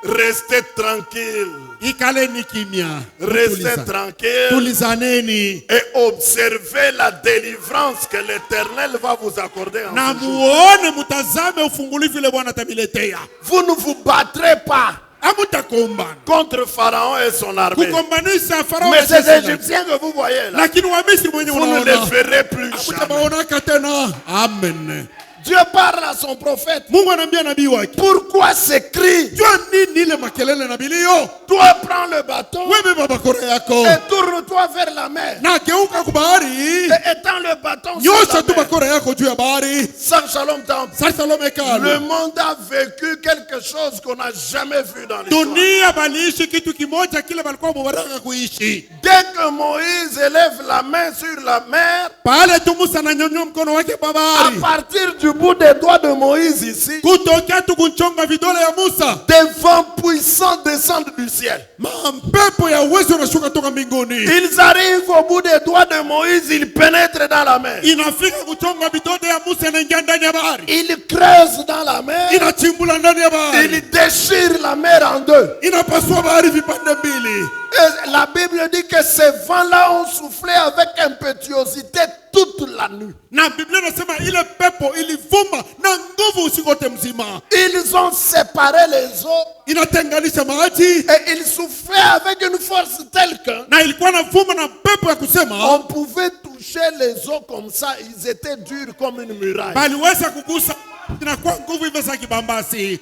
Restez tranquille, ikaleni kimya, restez tranquille tulizaneni et observez la délivrance que l'Éternel va vous accorder. En na ce jour. muone, mutazame ufungulivu ile Bwana atamiletea. Vous ne vous battrez pas Hamutakombana contre Pharaon et son armée. kukombanisha Farao Mais na ces jeshi lake. Égyptiens que vous voyez là, Lakini Wamisri mwenye vous ne les unaona verrez plus jamais. hamutabaonaka tena. Amen. Dieu parle à son prophète. Mungu anaambia nabii wake, Pourquoi ces cris? jua nini ile makelele na bilio? Toi, prends le bâton Wewe baba kora yako et tourne-toi Tourne-toi vers la mer. na geuka kwa bahari, Et étends le bâton sur nyosha la tu mer. bakora yako juu ya bahari. Sans Shalom Temple. Shalom hekalu. Le monde a vécu quelque chose qu'on n'a jamais vu dans l'histoire. Dunia baliishi kitu kimoja kile balikuwa mubaraka kuishi. Dès que Moïse élève la main sur la mer, Pale tu Musa ananyanyua mkono wake kwa à bahari, partir du bout des doigts de Moïse ici, kutokea tu kunchonga vidole ya Musa, des vents puissants descendent du ciel. mapepo ya uwezo unashuka toka mbinguni. Ils arrivent au bout des doigts de Moïse, ils pénètrent dans la mer. Inafika kuchonga vidole ya Musa, inaingia ndani ya bahari, Ils creusent dans la mer. inachimbula ndani ya bahari, Ils déchirent la mer en deux. inapasua bahari vipande mbili. Et la Bible dit que ces vents-là ont soufflé avec impétuosité toute la nuit. Na Biblia inasema ile pepo ilivuma na nguvu usiku wote mzima, Ils ont séparé les eaux inatenganisha maji, et ils soufflaient avec une force telle que na ilikuwa na vuma na pepo ya kusema on pouvait toucher les eaux comme ça. Ils étaient durs comme une muraille. baliweza kugusa, inakuwa nguvu hivyo za kibambasi.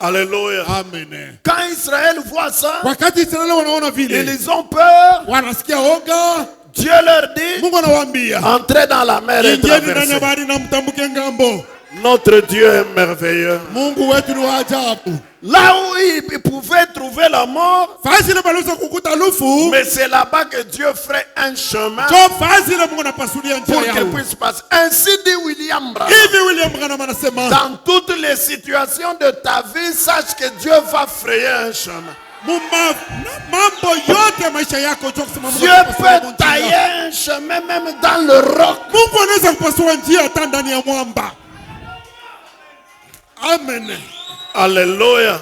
Alléluia. Amen. Quand Israël voit ça, Wakati Israeli wanaona vile, ils ont peur. wanasikia oga, Dieu leur dit, Mungu anawaambia entrez dans la mer et ingieni ndani ya traversez. bahari na mtambuke ngambo. Notre Dieu est merveilleux. Mungu wetu ni wa ajabu. Là où ils pouvaient trouver la mort, Fasi ile baliweza kukuta lufu, mais c'est là-bas que Dieu ferait un chemin jo fasi ile Mungu anapasulia njia pour qu'ils yao. puissent passer. Ainsi dit William Branham. Hivi William Branham anasema, Dans toutes les situations de ta vie, sache que Dieu va frayer un chemin. mambo yote ya maisha yako jo kusema Mungu Dieu anapasua peut njia. tailler un chemin même dans le roc. Mungu anaweza kupasua njia hata ndani ya mwamba. Amen. Alléluia.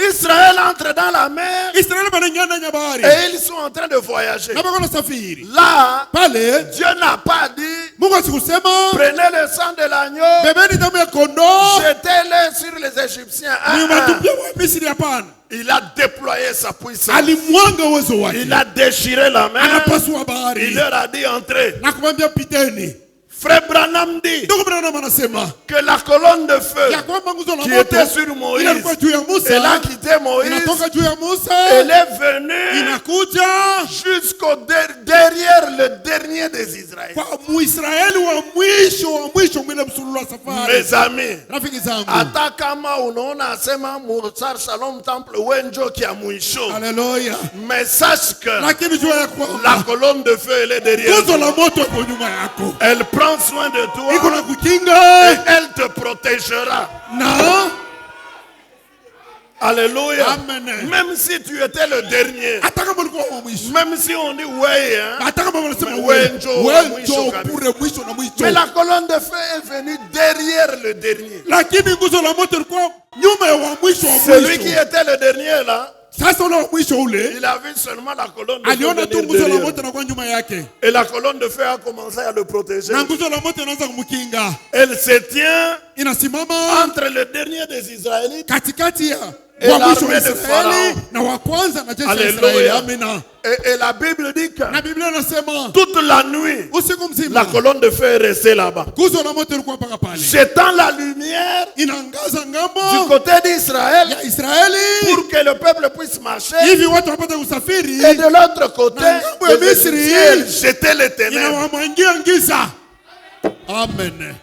Israël entre dans la mer Israeli wanaingia ndani ya bahari et ils sont en train de voyager. na bako nasafiri Là, pale. Dieu n'a pas dit Mungu asikusema prenez le sang de l'agneau, bebeni damu ya kondoo jetez-le sur les Égyptiens. ni Ah, ah. matupia wa Misri. Hapana, Il a déployé sa puissance. alimwanga uwezo wake, Il a déchiré la mer. anapasua Il bahari leur a dit entrez. na kumwambia piteni. Frère Branham dit Ndugu Branham anasema que la colonne de feu ya kwamba nguzo la qui moto était sur Moïse, ile ilikuwa juu ya elle a Musa quitté Moïse, inatoka juu ya Musa elle est venue inakuja jusqu'au derrière le dernier des Israélites. kwa Muisraeli wa mwisho mwile msululu wa safari. Mes amis, Rafiki zangu, hata kama unaona asema Musar Shalom Temple wenjo kia mwisho, haleluya, mais sache que lakini jua ya la kwamba colonne de feu elle est derrière nguzo toi. la moto iko nyuma yako, Elle prend soin de iko toi na et kukinga elle te protégera. na Alléluia. Amen. Même si tu étais le dernier, hata kama ulikuwa wa mwisho, même si on dit ouais, hein, hata kama wanasema Wenjo wa mwisho wenjo kabisa. pure mwisho na mwisho, mais la colonne de feu est venue derrière le dernier. lakini nguzo la moto ilikuwa nyuma ya wa mwisho wa Celui qui mwisho. était le dernier là, Sasa ule wa mwisho ule il a vu seulement la colonne de feu aliona tu venir nguzo la derrière. moto inakuwa nyuma yake, Et la colonne de feu a commencé à le protéger. na nguzo la moto inaanza kumkinga, Elle se tient inasimama entre le dernier des Israélites katikati ya Et wa mwisho wa l'armée de Israeli Pharaon. na wa kwanza na jeshi la Alléluia. Israeli. Amina. et la Bible dit que Na Biblia inasema toute la nuit, usiku la mzima colonne de feu est restée là-bas, nguzo la moto ilikuwa mpaka pale jetant la lumière inaangaza du ngambo côté d'Israël ya Israeli pour que le peuple puisse marcher. hivi watu wapate Et usafiri, de l'autre côté, Na ngambo ya les Misri, Égyptiens jetaient les ténèbres. inawamwangia giza. Amen.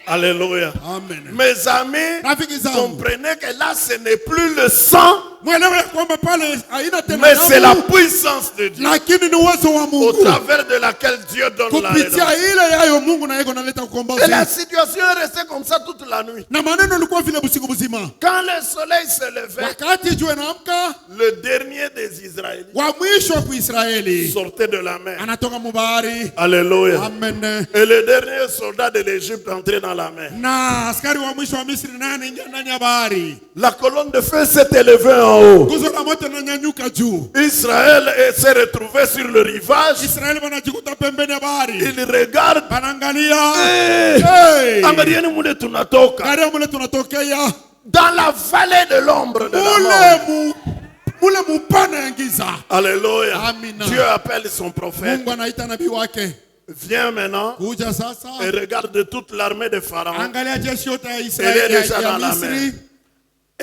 Alléluia. Amen. Mes amis, Rafiki zangu, comprenez que là, ce n'est plus le sang, mwelewe ya kwamba pale haina tena mais c'est la damu, puissance de Dieu lakini ni uwezo wa au Mungu travers de laquelle Dieu donne la kupitia rédemption. ile yayo Mungu na yeko naleta Et ukombozi. la situation est restée comme ça toute la nuit. Na maneno ilikuwa vile usiku mzima, Quand le soleil se levait, wakati jua inaamka, le dernier des Israélites wa mwisho wa Israeli sortait de la mer. anatoka mubahari. Alléluia. Amen. Et le dernier soldat de l'Égypte entrait dans la mer. Na askari wa mwisho wa Misri naye anaingia ndani ya bahari, La colonne de feu s'est élevée en haut. nguzo la moto linanyanyuka juu. Israël s'est retrouvé sur le rivage. Israeli wanajikuta pembeni ya bahari, Il regarde. wanaangalia Hey! Angalieni mule tunatoka. gari mule tunatokea Dans la vallée de l'ombre de la mort. mule mupana ya giza. Alléluia. Amina. Dieu appelle son prophète. Mungu anaita nabii wake, Viens maintenant kuja sasa, et regarde toute l'armée de Pharaon. angalia jeshi yote ya Elle est Israeli déjà ya dans la Misri. mer.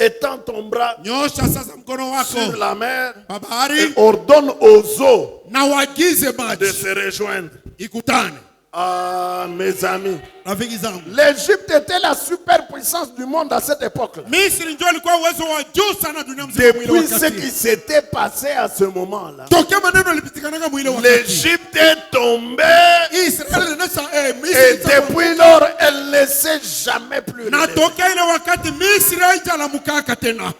Étends ton bras Nyosha sasa mkono sur wako la mer kwa et bahari, ordonne aux eaux na wagize de maji se rejoindre. ikutane. Ah, mes amis. Rafiki zangu, L'Égypte était la superpuissance du monde à cette époque-là. Misri ndio ilikuwa uwezo wa juu sana dunia mzima mwile Depuis ce wakati. qui s'était passé à ce moment-là, Tokea maneno yalipitikanaga mwile wakati. l'Égypte est tombée Israeli nasa et Misri depuis lors, elle ne s'est jamais plus na relevée. tokea ile wakati Misri haijalamukaka tena.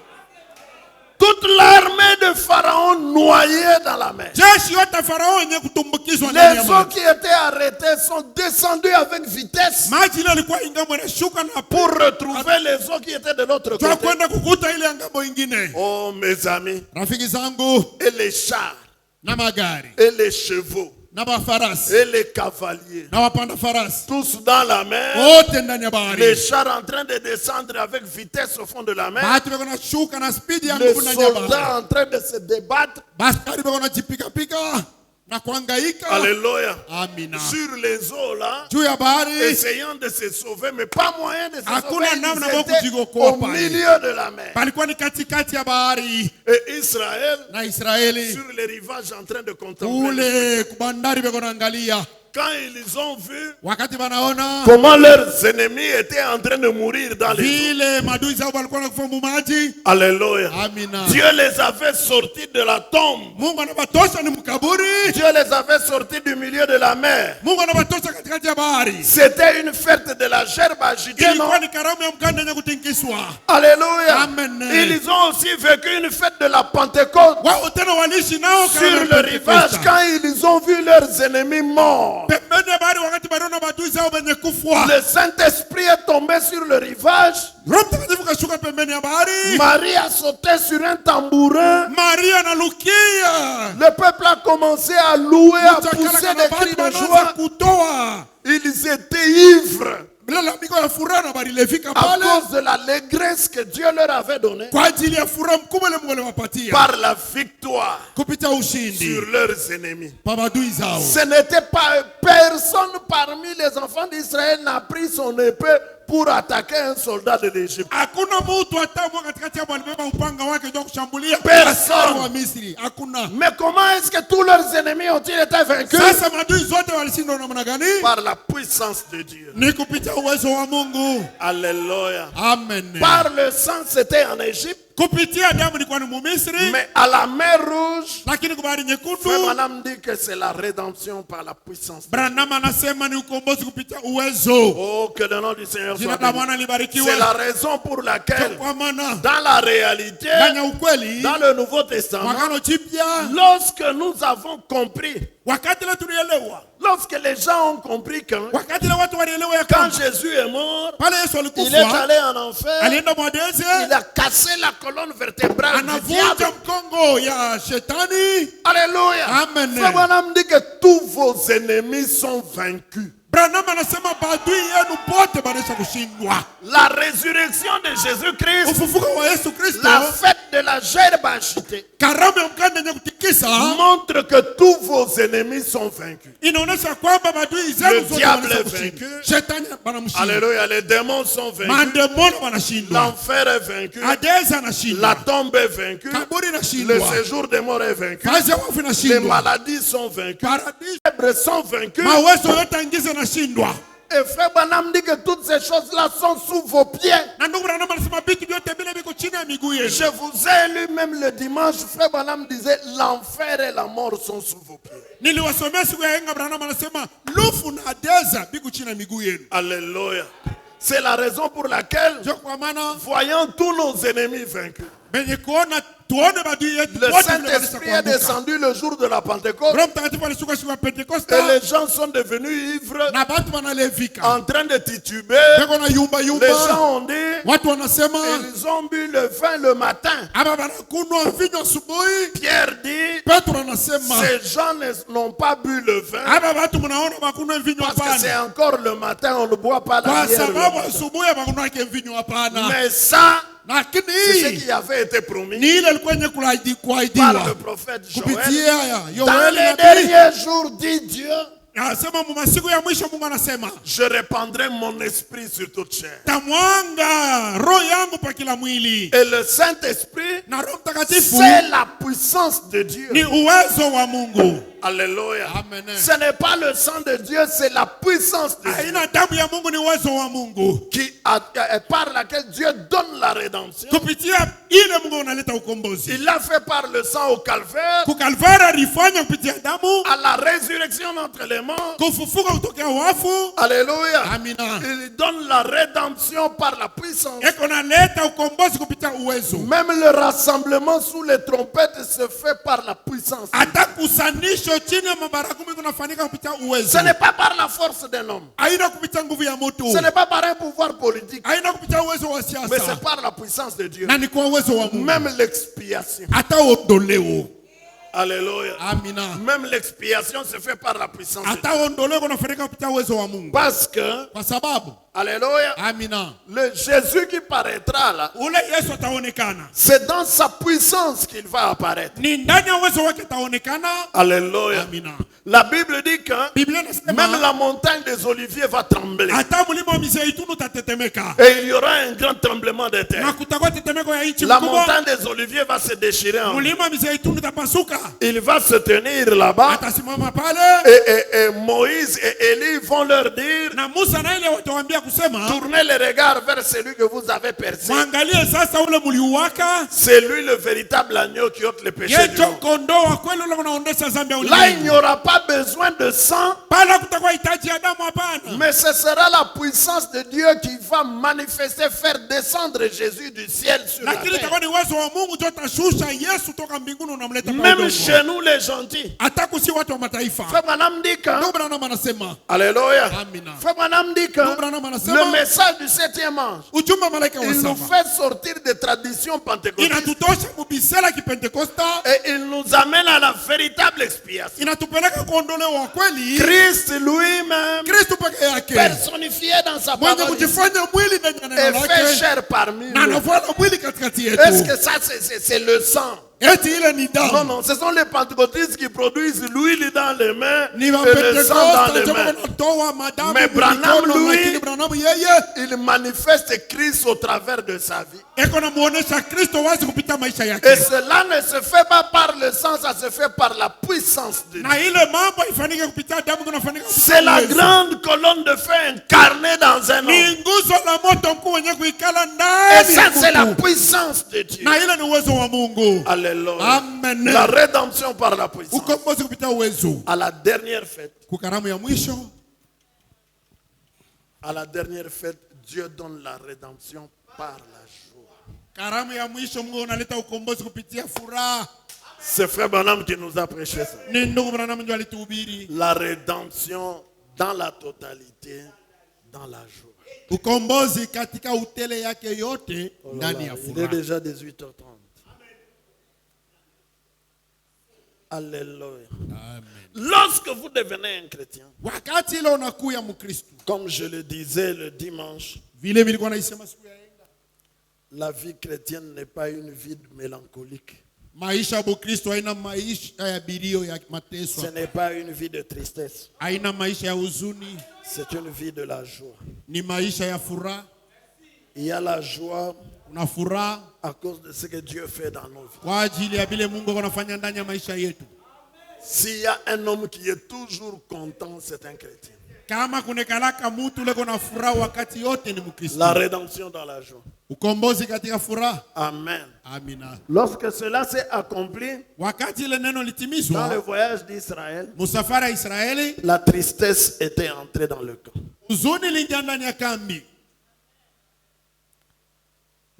Toute l'armée de Pharaon noyée dans la mer. Jeshi yote ya Farao yenye kutumbukizwa ndani ya Les eaux maji. qui étaient arrêtées sont descendues avec vitesse Maji ile ilikuwa ingambo inashuka na pour retrouver les eaux qui étaient de l'autre kwa côté. kwenda kukuta ile ngambo ingine. Oh, mes amis, Rafiki zangu, et les chars, na magari, et les chevaux, na mafarasi, et les cavaliers, na wapanda farasi, tous dans la mer. wote ndani ya Les bahari. chars en train de descendre avec vitesse au fond de la mer. Batu beko nashuka na speed ya Les nguvu ndani ya bahari. soldats en train de se débattre. Baskari beko najipika-pika na kuhangaika. Alléluia. Amina. Sur les eaux là, Juu ya bahari essayant de se sauver, mais pas moyen de se Hakuna sauver. namna Ils moku étaient kujiokoa au pale. milieu de la mer. palikuwa ni katikati ya bahari Et Israël, na Israeli sur les rivages, en train de contempler. kule kubandari beko naangalia. Quand ils ont vu Wakati banaona comment leurs ennemis étaient en train de mourir dans les eaux. vile madui zao walikuwa nakufa mumaji. Alléluia. Amina. Dieu les avait sortis de la tombe. Mungu anabatosha ni mkaburi. Dieu les avait sortis du milieu de la mer. Mungu anabatosha katikati ya bahari. C'était une fête de la gerbe agitée, non? Ilikuwa ni karamu ya mkanda yenye kutingishwa. Alléluia. Amen. Ils ont aussi vécu une fête de la Pentecôte Wao tena waliishi nao sur karamu le ya rivage Pentekosta. quand ils ont vu leurs ennemis morts. Pembeni ya bahari wakati banaona madui zao wenye kufwa. Le Saint-Esprit est tombé sur le rivage. Roho Mtakatifu kashuka pembeni ya bahari. Marie a sauté sur un tambourin. Maria analukia. Le peuple a commencé à louer, à Mtakala pousser kana des batu cris de banaanza joie. kutoa. Ils étaient ivres Lalamiko ya furaha na bari lefika à pale. cause de l'allégresse que Dieu leur avait donnée Kwa ajili ya furaha mkubwa ile Mungu aliwapatia. par la victoire Kupitia ushindi. sur leurs ennemis. Pa madui zao. Ce n'était pas personne parmi les enfants d'Israël n'a pris son épée pour attaquer un soldat de l'Égypte. Hakuna mtu hata mmoja katikati yao alibeba upanga wake ndio kushambulia Personne. askari wa Misri. Hakuna. Mais comment est-ce que tous leurs ennemis ont-ils été vaincus? Sasa madui zote walishindwa namna gani? Par la puissance de Dieu. Ni kupitia uwezo wa Mungu. Alléluia. Amen. Par le sang, c'était en Égypte, Kupitia damu ilikuwa ni Mumisri, mais à la mer Rouge, lakini kwa bahari Frère nyekundu Branham dit que c'est la rédemption par la puissance de Dieu. Branham anasema ni ukombozi kupitia uwezo. Oh, que le nom du Seigneur Jina soit la béni. Bwana libarikiwe. C'est la raison pour laquelle, Kwa maana dans la réalité, ndani ya ukweli dans le Nouveau Testament, Agano Jipya, lorsque nous avons compris, wakati ile tulielewa, lorsque les gens ont compris que wakati ile watu walielewa ya quand kwamba Jésus est mort, pale Yesu il est alikufa, allé en enfer, alienda mwadeze, il a cassé la colonne vertébrale du anavunja diable. mkongo ya shetani. Alléluia. Amen. Frère Branham dit que tous vos ennemis sont vaincus. Branham anasema badui yenu pote banesha kushindwa. La résurrection de Jésus-Christ, Ufufuko wa Yesu Kristo, la fête de la gerbe agitée, karamu ya mkanda yenye kutikisa, montre que tous vos ennemis sont vaincus. inaonyesha kwamba badui Le zenu zote diable banesha est kushinda. vaincu. Shetani banamshinda. Alléluia. Les démons sont vaincus. Mandemono wanashindwa. L'enfer est vaincu. Adeza La anashindwa. tombe est vaincue. Kaburi Le inashindwa. séjour des morts est vaincu. Kazi ya wafu Les inashindwa. maladies sont vaincues. Paradisi, Les ténèbres sont vaincus. mawezo yote angiza inashindwa. Et Frère Branham dit que toutes ces choses-là sont sous vos pieds. Na ndugu Branham anasema vitu vyote vile viko chini ya miguu yenu. Je vous ai lu même le dimanche, Frère Branham disait l'enfer et la mort sont sous vos pieds. Niliwasomea siku ya Henga, Branham anasema lufu na adeza biko chini ya miguu yenu. Alléluia. C'est la raison pour laquelle, Ndio kwa maana voyant tous nos ennemis vaincus, benye kuona tuone badui yetu le wote vile Saint-Esprit est walisha kuanguka. descendu le jour de la Pentecôte Roho Mtakatifu alishuka siku ya et Pentekosta les gens sont devenus ivres, na watu wanalevika. en train de tituber. Beko na yumba Les yumba. gens ont dit, Watu wanasema ils ont bu le vin le matin. aba banakunywa mvinyo asubuhi. Pierre dit, Petro anasema ces gens n'ont pas bu le vin aba watu mnaona bakunywa mvinyo parce que c'est hapana. encore le matin, on ne boit pas la Kwa bière. le sababu matin. asubuhi bakunywake mvinyo hapana. Mais ça, Lakini c'est ce hii qui avait été promis ni ile ilikuwa yenye par kuahidiwa le prophète Joël. kupitia ya Dans Yoeli les nabii. derniers jours, dit Dieu, Anasema mu masiku ya mwisho Mungu anasema je répandrai mon esprit sur toute chair. tamwanga roho yangu pa kila mwili. Et le Saint-Esprit, Na Roho Mtakatifu c'est la puissance de Dieu. ni uwezo wa Mungu. Alléluia. Amen. Ce n'est pas le sang de Dieu, c'est la puissance de Dieu Aina damu ya Mungu ni uwezo wa Mungu. par laquelle Dieu donne la rédemption. Kupitia ile Mungu unaleta ukombozi. Il l'a fait par le sang au calvaire. Ku Kalvari alifanya kupitia damu. À la résurrection d'entre les morts. Kufufuka kutoka wafu. Alléluia. Amina. Il donne la rédemption par la puissance. Eko naleta ukombozi kupitia uwezo. Même le rassemblement sous les trompettes se fait par la puissance. Hata kusanisho chini ya mabaragumu kunafanyika kupitia uwezo. Ce n'est pas par la force d'un homme. Haina kupitia nguvu ya mtu. Ce n'est pas par un pouvoir politique. Haina kupitia uwezo wa siasa. Mais c'est par la puissance de Dieu. Na ni kwa uwezo wa Mungu. Même l'expiation. Hata ondoleo. Alléluia. Amina. Même l'expiation se fait par la puissance de Dieu. Hata ondoleo kunafanyika kupitia uwezo wa Mungu. Parce que, Kwa sababu, alléluia, amina, le Jésus qui paraîtra là, ule Yesu ataonekana. c'est dans sa puissance qu'il va apparaître. Ni ndani ya uwezo wake ataonekana. Alléluia. Amina. La Bible dit que Biblia inasema même la montagne des Oliviers va trembler. hata mlima wa mizeituni utatetemeka. Et il y aura un grand tremblement de Na terre. kutakuwa tetemeko ya nchi La mkubwa. montagne des Oliviers va se déchirer en deux. Mlima wa mizeituni utapasuka. Il va se tenir là-bas. Atasimama pale. Et Moïse et Élie vont leur dire, Na Musa na ile watawaambia kusema, tournez les regards vers celui que vous avez percé. mwangalie sasa ule mliuwaka. C'est lui le véritable agneau qui ôte les péchés du Yecho monde. kondoo wa kweli ule unaondesha dhambi ya Là, il n'y ulimwengu. aura pas besoin de sang, Pala kutakuwa hitaji ya damu hapana. mais ce sera la puissance de Dieu qui va manifester, faire descendre Jésus du ciel sur la Lakini terre. itakuwa ni uwezo wa Mungu ndio utashusha Yesu toka mbinguni unamleta kwa Même udongo. chez nous les gentils. Hata kusi watu wa mataifa. Frère Branham dit que, Ndio Branham anasema. alléluia. Amina. Frère Branham dit que Ndio Branham anasema. le message du septième ange, Ujumbe wa malaika wa il nous saba. fait sortir des traditions pentecôtistes Inatutosha mubisela kipentekosta. et il nous amène à la véritable expiation. Inatupeleka kuondolewa kweli. Christ lui-même, Kristo peke yake. personnifié dans sa Mwenye parole, kujifanya mwili ndani ya et neno fait lake. chair parmi Na nous. anavua mwili katikati yetu. Est-ce que ça c'est le sang? Eti ile ni Non, damu. non, ce sont les pentecôtistes qui produisent l'huile dans les mains Ni et le sang dans les wapentekosta mains. ndio wanatoa madamu Mais Branham, mikono, lui, lakini Branham yeye Il manifeste Christ au travers de sa vie. eko namuonesha Kristo wazi kupita maisha Et yake. cela ne se fait pas par le sang, ça se fait par la puissance de Dieu. Na ile mambo ifanyike kupitia damu kunafanyika kupitia C'est la uwezo. grande colonne de feu incarnée dans un homme. Ni nguzo la moto mkuu wenye kuikala Et ndani ça, ya c'est la mtu. puissance de Dieu. Na ile ni uwezo wa Mungu. Alléluia. Amen. La rédemption par la puissance. Ukombozi kupitia uwezo. À la dernière fête, Kukaramu ya mwisho, à la dernière fête, Dieu donne la rédemption par la joie. karamu ya mwisho Mungu analeta ukombozi kupitia furaha. C'est Frère Branham qui nous a prêché ça. Ni ndugu Branham ndio alituhubiri. La rédemption dans la totalité, dans la joie. Ukombozi katika utele yake yote Oh là ndani là, ya il est furaha. déjà 18h30. Alléluia. Amen. Lorsque vous devenez un chrétien, Wakati ile unakuya Mkristo, comme je le disais le dimanche, vile nilikuwa naisema siku ya yenga, la vie chrétienne n'est pas une vie mélancolique. maisha ya Kristo haina maisha ya bilio ya mateso, Ce n'est pas une vie de tristesse. haina maisha ya huzuni, C'est une vie de la joie. ni maisha ya furaha. Il y a la joie Una furaha à cause de ce que Dieu fait dans nos vies. kwa ajili ya vile Mungu anafanya ndani ya maisha yetu. S'il y a un homme qui est toujours content, c'est un chrétien. Kama kunekalaka mtu leko na furaha wakati yote ni Mkristo. La rédemption dans la joie. Ukombozi katika furaha. Amen. Amina. Lorsque cela s'est accompli Wakati ile neno dans le litimizwa, voyage d'Israël, musafara ya Israeli, la tristesse était entrée dans le camp. huzuni lingia ndani ya kambi.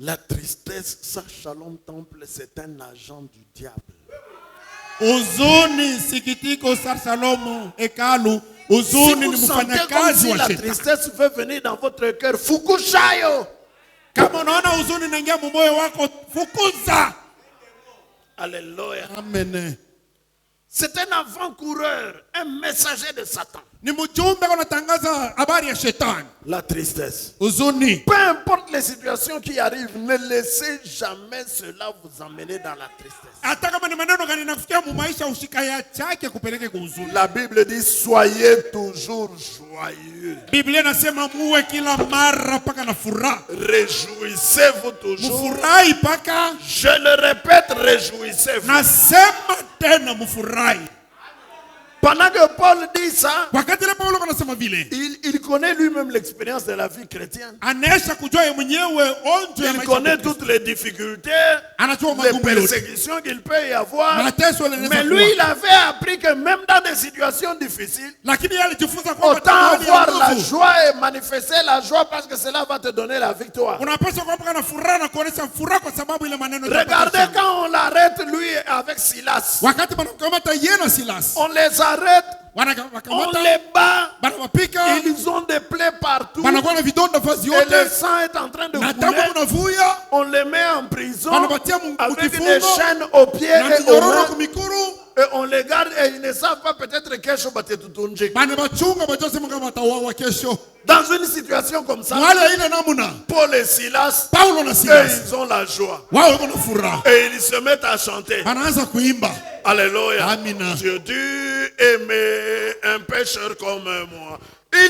La tristesse, ça, Shalom Temple, c'est un agent du diable. Huzuni, sikitiko, sarsalomu, hekalu, Si huzuni ni vous sentez comme mfanyakazi si wa la shetani. tristesse veut venir dans votre cœur, Fukushayo. Kama unaona huzuni inaingia moyo wako, fukuza. Alléluia. Amen. C'est un avant-coureur, un messager de Satan. Ni mjumbe anatangaza habari ya shetani. La tristesse. Huzuni. Peu importe les situations qui arrivent, ne laissez jamais cela vous emmener dans la tristesse. Hata kama ni maneno gani nakufikia mu maisha, ushikaya chake kupeleke kwa huzuni. La Bible dit, soyez toujours joyeux. Biblia inasema muwe kila mara paka na furaha. Réjouissez-vous toujours. Mufurahi paka. Je le répète, réjouissez-vous. Nasema tena mufurahi. Pendant que Paul dit ça, wakati ile Paulo anasema vile, il connaît lui-même l'expérience de la vie chrétienne. anaisha kujua yeye mwenyewe onjo ya Il maisha. connaît toutes les difficultés, Anajua les magumu yote. persécutions qu'il peut y avoir. Mateso yanaweza Mais lui, kuwa. il avait appris que même dans des situations difficiles, Lakini yeye alijifunza kwamba autant ndani ya avoir la nguvu, joie et manifester la joie parce que cela va te donner la victoire. unapaswa kuwa na furaha na kuonesha furaha kwa sababu ile maneno Regardez quand on l'arrête, lui, avec Silas. wakati wanakamata yeye na Silas, On les arrête, on wanakamata les bat, wanawapika, ils ont des plaies partout. wanakuwa na vidonda vazi Et le yote sang est en train de na damu couler. unavuja, On les met en prison wanapatia avec mkifungo des chaînes aux pieds na et aux minyororo mains. kumikuru, Et on les garde et ils ne savent pas peut-être kesho batetutunje. bana bachunga bajose mga watawawa kesho. Dans une situation comme ça, Wale ile namuna Paul et Silas, Paulo na eux, Silas ils ont la joie. wao wako na furaha, Et ils se mettent à chanter. wanaanza kuimba. Alléluia. Amina. J'ai dû aimer un pécheur comme moi.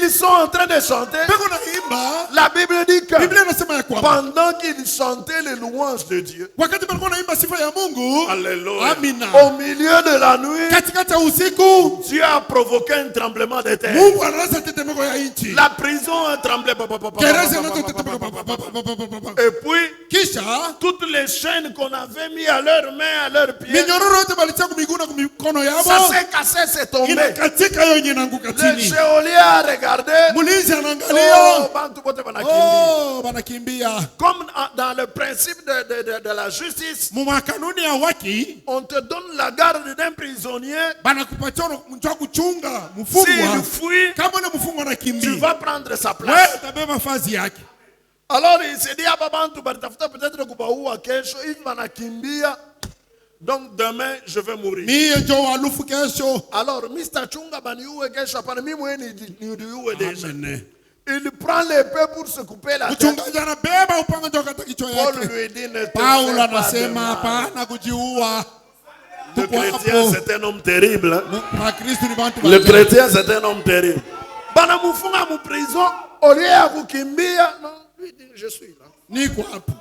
Ils sont en train de chanter. Beko naimba, La Bible dit que Biblia inasema ya kwamba pendant qu'ils chantaient les louanges de Dieu, wakati walikuwa naimba sifa ya Mungu, Alléluia, Amina, au milieu de la nuit, katikati ya usiku Dieu a provoqué un tremblement de terre. Mungu anaanza tetemeko ya nchi, La prison a tremblé. gereza inaanza tetemeko, Et puis, kisha toutes les chaînes qu'on avait mis à leurs mains, à leurs pieds, minyororo yote balitia kumiguu na kumikono ça yabo s'est cassé, c'est tombé. inakatika, hiyo yenye inaanguka Le chini. geôlier a regardé. Mulinzi Oh, anaangalia, bantu bote banakimbia. oh, banakimbia. Comme dans le principe de la justice, Mumakanuni ya waki on te donne la garde d'un prisonnier. banakupatia mtu wa kuchunga S'il mfungwa. fuit, Kama ule mfungwa tu anakimbia, vas prendre sa wewe place. utabeba fazi yake. Alors il s'est dit, ah bantu balitafuta peut-être kubaua kesho, hivi wanakimbia. Donc demain, je vais mourir. Mie njo walufu kesho. Alors, Mr. Chunga baniuwe kesho, hapana mimi mwenye niuwe deja. Amen. Il prend l'épée pour se couper la tête. Mchungaji anabeba upanga ndio kata kichwa Paul yake. lui dit, ne te Paulo fais pas de anasema mal. hapana kujiua. Le Tuko chrétien, hapo. c'est un homme terrible. Hein? Wakristo ni watu Le wazee. chrétien, c'est un homme terrible. Bana mufunga mu prison, au lieu ya kukimbia, non, lui dit, je suis là. Niko hapo.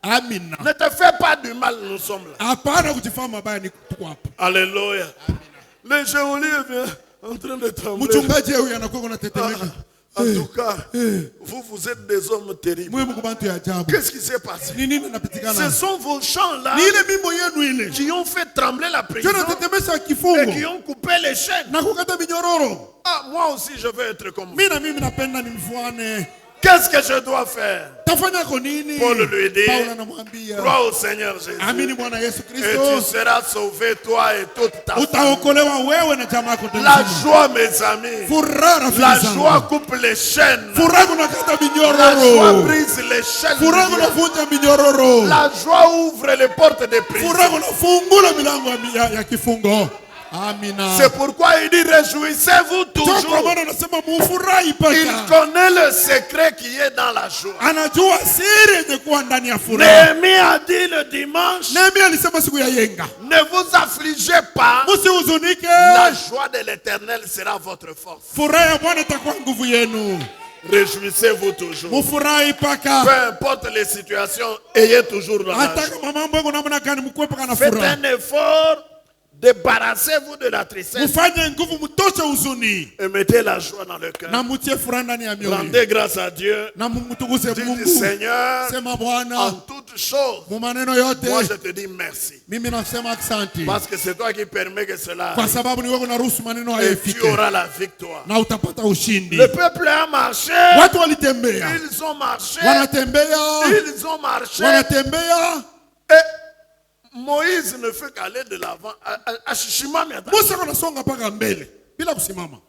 Amina. Ne te fais pas du mal, nous sommes là. Hapana kujifanya mabaya, ni tuko hapo. Alléluia. Le geôlier vient en train de trembler. Mchungaji huyu anakuwa anatetemeka. En tout cas, vous êtes des hommes terribles. Mwe mko bantu ya ajabu. Qu'est-ce qui s'est passé? Ni nini Ce inapitikana? sont vos chants-là Ni ile mimbo yenu ile. qui ont fait trembler la prison Tena tetemesha et qui kifungo. ont coupé les chaînes. Na kukata minyororo. Ah, moi aussi, je veux être comme vous. Mimi na mimi napenda nimfuane. Qu'est-ce que je dois faire? Tafanya kwa nini? Paul lui dit, Paulo anamwambia, crois au Seigneur Jésus amini Bwana Yesu et tu Kristo, seras sauvé, toi et toute ta famille. utaokolewa wewe na jamaa yako La nzima. joie, mes amis, Furaha rafiki la zangu. joie coupe les chaînes. Furaha kunakata La joie minyororo. brise les chaînes. Furaha du diable. kunavunja minyororo. La joie ouvre les portes des prisons. Furaha kunafungula milango ya kifungo. Amina. C'est pourquoi il dit réjouissez-vous Ndio kwa toujours. maana anasema mufurahi Il paka. connaît le secret qui est dans la joie. Anajua siri yenye kuwa ndani ya furaha. Néhémie a dit le dimanche, Nehemia alisema siku ya yenga, ne vous affligez pas. msihuzunike. La joie de l'Éternel sera votre force. Furaha ya Bwana itakuwa nguvu yenu. Réjouissez-vous toujours. Mufurahi Peu paka. importe les situations, ayez toujours la Hata joie. kama mambo yako namna gani, mkwepe kana Faites furaha. un effort, débarrassez-vous de la tristesse Mufanye nguvu, mtoshe huzuni et mettez la joie dans le cœur. na mutie furaha ndani ya mioyo. Rendez grâce à Dieu. Na mtukuze Dites, Mungu. Seigneur, Sema en Bwana, toutes choses, mu maneno yote moi je te dis merci. mimi nasema asante, Parce que c'est toi qui permets que cela kwa arrive. sababu ni wewe unaruhusu maneno haya Et tu yafike auras la victoire. na utapata ushindi. Le peuple a marché. Watu walitembea, Ils ont marché. wanatembea, Ils ont marché. wanatembea. Et Moïse ne fait qu'aller de l'avant. Ashishimami ata. Musa anasonga mpaka mbele bila kusimama.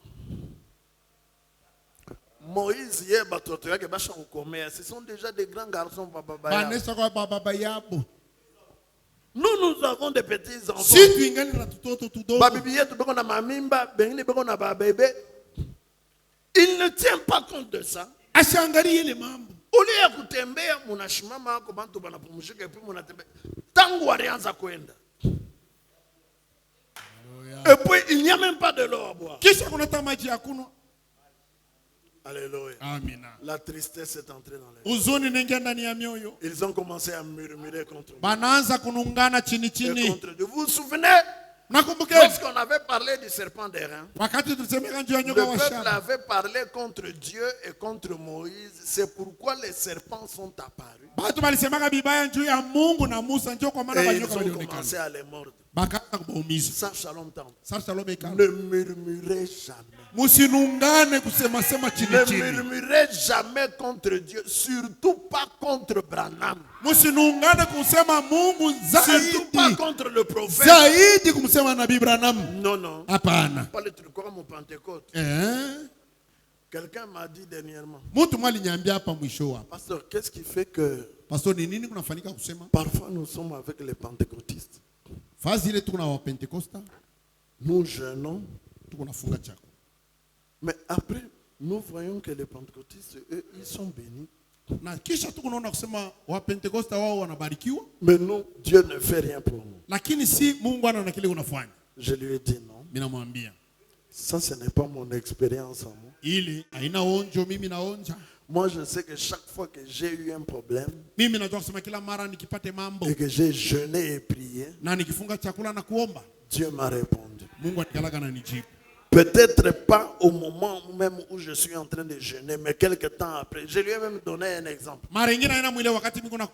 Moïse ye batoto yake basha kukomea. Ce sont déjà des grands garçons baba yao. Banesa kwa baba yabo. Nous avons des petits enfants. Si tuingani na tutoto tudogo. Babibi yetu beko na mamimba, bengine beko na babebe. Il ne tient pas compte de ça. Asiangalie ile mambo. Ule ya kutembea munashimama hako bantu banapumzika epi munatembea. Tangu walianza kwenda. Et puis il n'y a même pas de l'eau à boire. Kisha kuna maji ya kunywa. Alléluia. Amina. La tristesse est entrée dans les. Huzuni inaingia ndani ya mioyo. Ils ont commencé à murmurer contre Dieu. Banaanza kunungana chini Et chini. contre Dieu. Vous vous souvenez Nakumbukeni Lorsqu'on avait parlé du serpent d'airain, wakati tulisemeka juu ya le nyoka wa peuple shaba, avait parlé contre Dieu et contre Moïse. C'est pourquoi les serpents sont apparus. batu balisemaka bibaya juu ya Mungu na Musa, ndio kwa maana Et ils banyoka ont walionekana. commencé à les mordre. Bakaanza kubaumiza. Ça, Shalom Temple. Sasa Shalom ikala. Ne murmurez jamais. Musinungane kusema sema chini Ne chini. murmurez jamais contre Dieu, surtout pas contre Branham, Musinungane kusema Mungu surtout pas zaidi. contre le prophète. Zaidi kumsema Nabii Branham. Non, non. Hapana. Pas le truc comme au Pentecôte. Quelqu'un m'a dit dernièrement, Mtu mwali nyambia hapa mwisho hapa. pasteur, qu'est-ce qui fait que Pastor, ni nini kunafanyika kusema? parfois nous sommes avec les pentecôtistes, Fazi ile tuko na wa Pentecosta, nous jeûnons, tuko nafunga chako. mais après nous voyons que les pentecôtistes, eux, ils sont bénis. Na kisha tuko naona kusema wa Pentecosta wao wanabarikiwa, Mais nous, Dieu ne fait rien pour nous. lakini si Mungu ana kile unafanya. Je lui ai dit non, Mimi namwambia, ça ce n'est pas mon expérience en moi. ili haina onjo, mimi naonja. Moi, je sais que chaque fois que j'ai eu un problème Mimi najua kusema kila mara nikipate mambo et que j'ai jeûné et prié, na nikifunga chakula na kuomba, Dieu m'a répondu. Mungu atikalaga na nijibu. Peut-être pas au moment même où je suis en train de jeûner, mais quelque temps après. Je lui ai même donné un exemple. Mara nyingine haina mwile wakati mimi kuna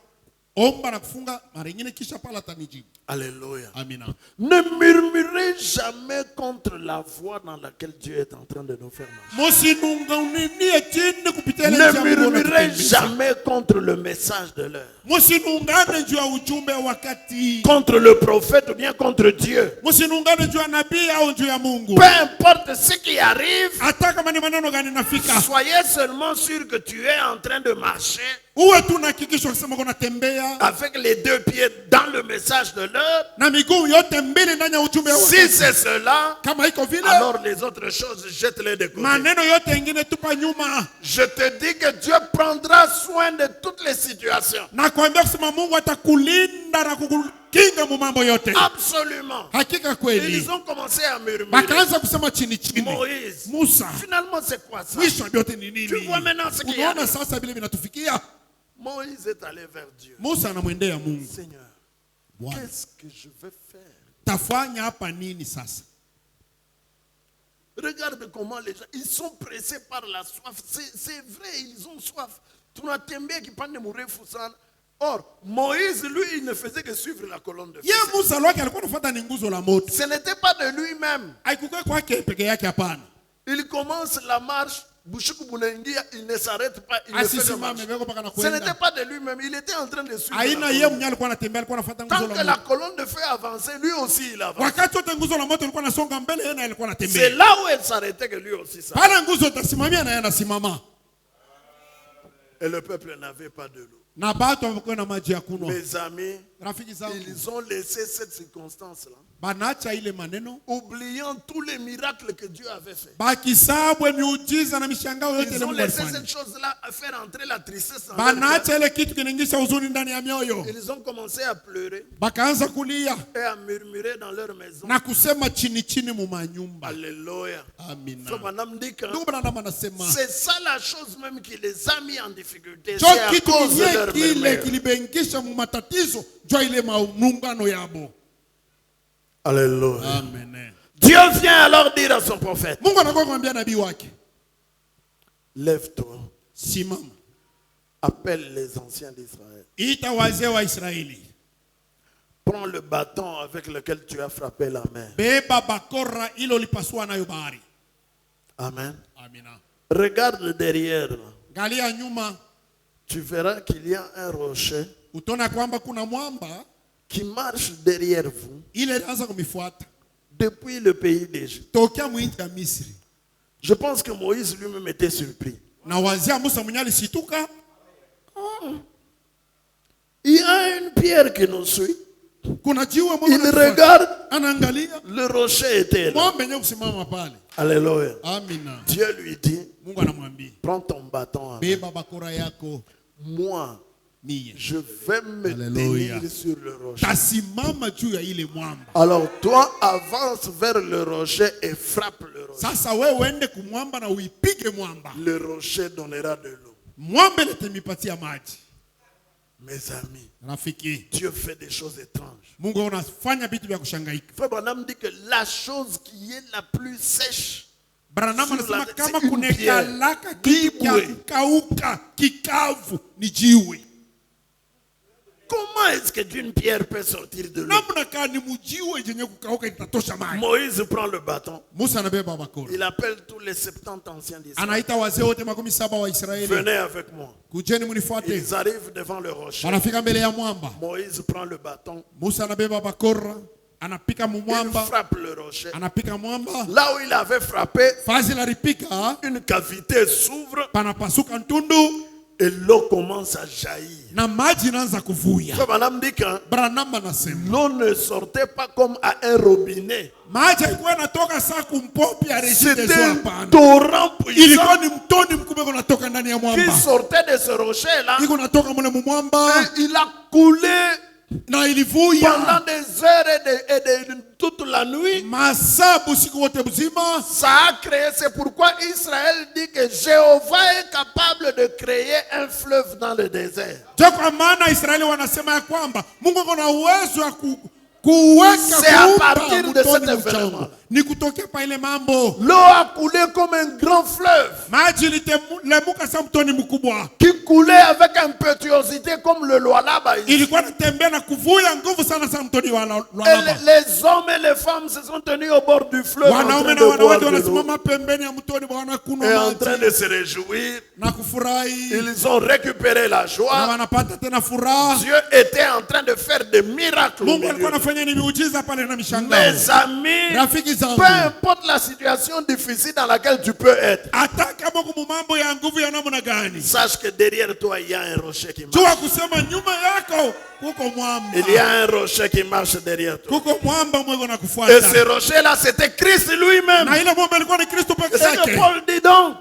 omba na kufunga, mara nyingine kisha pala atanijibu. Alléluia. Amina. Ne murmurez jamais contre la voie dans laquelle Dieu est en train de nous faire marcher. Musinunganie chini kupitia ile Ne njia Mungu murmurez anatutembeza. jamais contre le message de l'heure, Musinungane juu ya ujumbe wa wakati. contre le prophète ou bien contre Dieu. Musinungane juu ya nabii au juu ya Mungu. Peu importe ce qui arrive, Hata kama ni maneno gani nafika, soyez seulement sûr que tu es en train de marcher uwe tu na hakikisho kusema kuna tembea avec les deux pieds dans le message de l'heure. na miguu yote mbili ndani ya ujumbe wa Si wakati. c'est cela, Kama iko vile, alors les autres choses, jette-les de côté. maneno yote ingine tupa nyuma. Je te dis que Dieu prendra soin de toutes les situations. Na kuambia kusema Mungu atakulinda na kukukinga mu mambo yote. Absolument. Hakika Et kweli. ils ont commencé à murmurer. Bakaanza kusema chini chini. Moïse. Musa, Finalement, c'est quoi ça? mwisho yote ni nini? Tu vois maintenant ce qui Unaona arrive. sasa vile vinatufikia. Moïse est allé vers Dieu. Musa anamwendea Mungu. Seigneur, Bwana, qu'est-ce que je vais faire? tafanya hapa nini sasa? Regarde comment les gens, ils sont pressés par la soif. C'est vrai, ils ont soif. Tunatembea kipande mrefu sana. Or, Moïse, lui, il ne faisait que suivre la colonne de feu. Ye Musa lwake alikuwa anafuata ni nguzo la moto. Ce n'était pas de lui-même. Haikuwa kwake peke yake, hapana. Il commence la marche. Bushuku Bunengia, il ne s'arrête pas. Il ne fait que Asisimame marcher. beko paka na Ce n'était kwenda. pas de lui-même. Il était en train de suivre. Aina la ye colonne. mwenye alikuwa anatembea, alikuwa anafuata nguzo Tant la que la moto. colonne de feu avançait, lui aussi il avançait. Wakati wote nguzo la moto ilikuwa nasonga mbele, yeye naye alikuwa C'est anatembea. là où elle s'arrêtait que lui aussi s'arrêtait. Pale nguzo itasimamia na yeye anasimama. Et le peuple n'avait pas de l'eau. Na batu wamekuwa na maji ya kunywa. Mes amis, Rafiki zangu, ils ont laissé cette circonstance-là, banaacha ile maneno, oubliant tous les miracles que Dieu avait fait. bakisabwe miujiza na mishangao yote ile Ils ont Mungu laissé alifanya. cette chose-là faire entrer la tristesse dans leur cœur. Banaacha ile kitu kinaingisha huzuni ndani ya mioyo. Ils ont commencé à pleurer Bakaanza kulia et à murmurer dans leur maison. na kusema chini chini mu manyumba. Alléluia. Amina. So, Madame dit que Ndugu Branham anasema c'est ça la chose même qui les a mis en difficulté. cho C'est à kitu cause de kinye leur kile murmure. kilibengisha mu matatizo jwa ile maungano yabo. Alléluia. Amen. Dieu vient alors dire à son prophète, Mungu anakuwa kumwambia nabii wake, lève-toi, simama, appelle les anciens d'Israël. ita wazee wa Israeli, Prends le bâton avec lequel tu as frappé la mer. beba bakora ilo lipasua nayo bahari. Amen. Amina. Regarde derrière. Là. Galia nyuma, Tu verras qu'il y a un rocher utaona kwamba kuna mwamba qui marche derrière vous ile ilianza kumifuata depuis le pays d'Égypte. tokea mwinti ya Misri. Je pense que Moïse lui-même était surpris. Na wazia Musa mwenye alisituka, Il y a une pierre qui nous suit. kuna jiwe Il moja linatufuata. regarde, Anaangalia le rocher était là. mwamba yenye kusimama pale. Alléluia. Amina. Dieu lui dit, Mungu anamwambia, prends ton bâton. beba bakora yako, Moi, mie je vais me Alléluia. tenir sur le rocher. tasimama juu ya ile mwamba. Alors toi, avance vers le rocher et frappe le rocher. Sasa wewe uende kumwamba na uipige mwamba. Le rocher donnera de l'eau. Mwamba ile itamipatia maji. Mes amis, Rafiki, Dieu fait des choses étranges. Mungu anafanya vitu vya kushangaika. Frère Branham dit que la chose qui est la plus sèche, Branham sur anasema la- kama c'est une kunekalaka pierre. kitu kya Jiwe. kukauka kikavu ni jiwe. comment est-ce que d'une pierre peut sortir de l'eau? Namna gani mujiwe jenye kukauka itatosha maji? Moïse prend le bâton, Musa anabeba bakora. il appelle tous les 70 anciens d'Israël. Anaita wazee wote 70 wa Israeli. Venez avec moi. Kujeni munifuate. Ils arrivent devant le rocher. Wanafika mbele ya mwamba. Moïse prend le bâton, Musa anabeba bakora, anapika il mumwamba, frappe le rocher. anapika mwamba. Là où il avait frappé, Fazi la ripika, une cavité s'ouvre panapasuka ntundu et l'eau commence à jaillir. na maji inaanza kuvuya. Frère Branham dit que Branham anasema l'eau ne sortait pas comme à un robinet. maji haikuwa inatoka saa kumpopi ya Regideso, C'était un hapana. torrent puissant Ilikuwa ni mtoni mkubwa unatoka ndani ya qui mwamba. sortait de ce rocher-là. Iko natoka mule mwamba Et il a coulé na ilivuya pendant des heures et toute la nuit. masaa usiku wote mzima. Ça a créé, c'est pourquoi Israël dit que Jéhovah est capable de créer un fleuve dans le désert. Ndio kwa maana Israeli wanasema ya kwamba Mungu ako na uwezo wa kuweka C'est à kuumba partir de mtoni cet mchanga. événement. Ni kutokea pa ile mambo L'eau a coulé comme un grand fleuve maji lemuka sa mtoni mkubwa, qui coulait avec impétuosité comme le Lualaba ici. ilikuwa natembea na kuvuya nguvu sana sa mtoni wa Et Lualaba. les hommes et les femmes se sont tenus au bord du fleuve en train Wanaume de na boire wanawake de l'eau wanasimama pembeni ya mtoni et kunywa en train maji de se réjouir. na kufurahi Ils ont récupéré la na joie. wanapata tena furaha. Dieu était en train de faire des miracles au Mungu milieu alikuwa d'eux. anafanya ni miujiza pale na mishangao. Mes amis, Rafiki zangu, peu importe la situation difficile dans laquelle tu peux être, hata kama kumu mambo ya nguvu ya namna gani, sache que derrière toi, il y a un rocher qui marche. jua kusema nyuma yako kuko mwamba, Il y a un rocher qui marche derrière toi. kuko mwamba mwego na Et kufuata. ce rocher-là, c'était Christ lui-même. Na ile mwamba ilikuwa ni Kristo Et peke c'est que yake. Paul dit donc.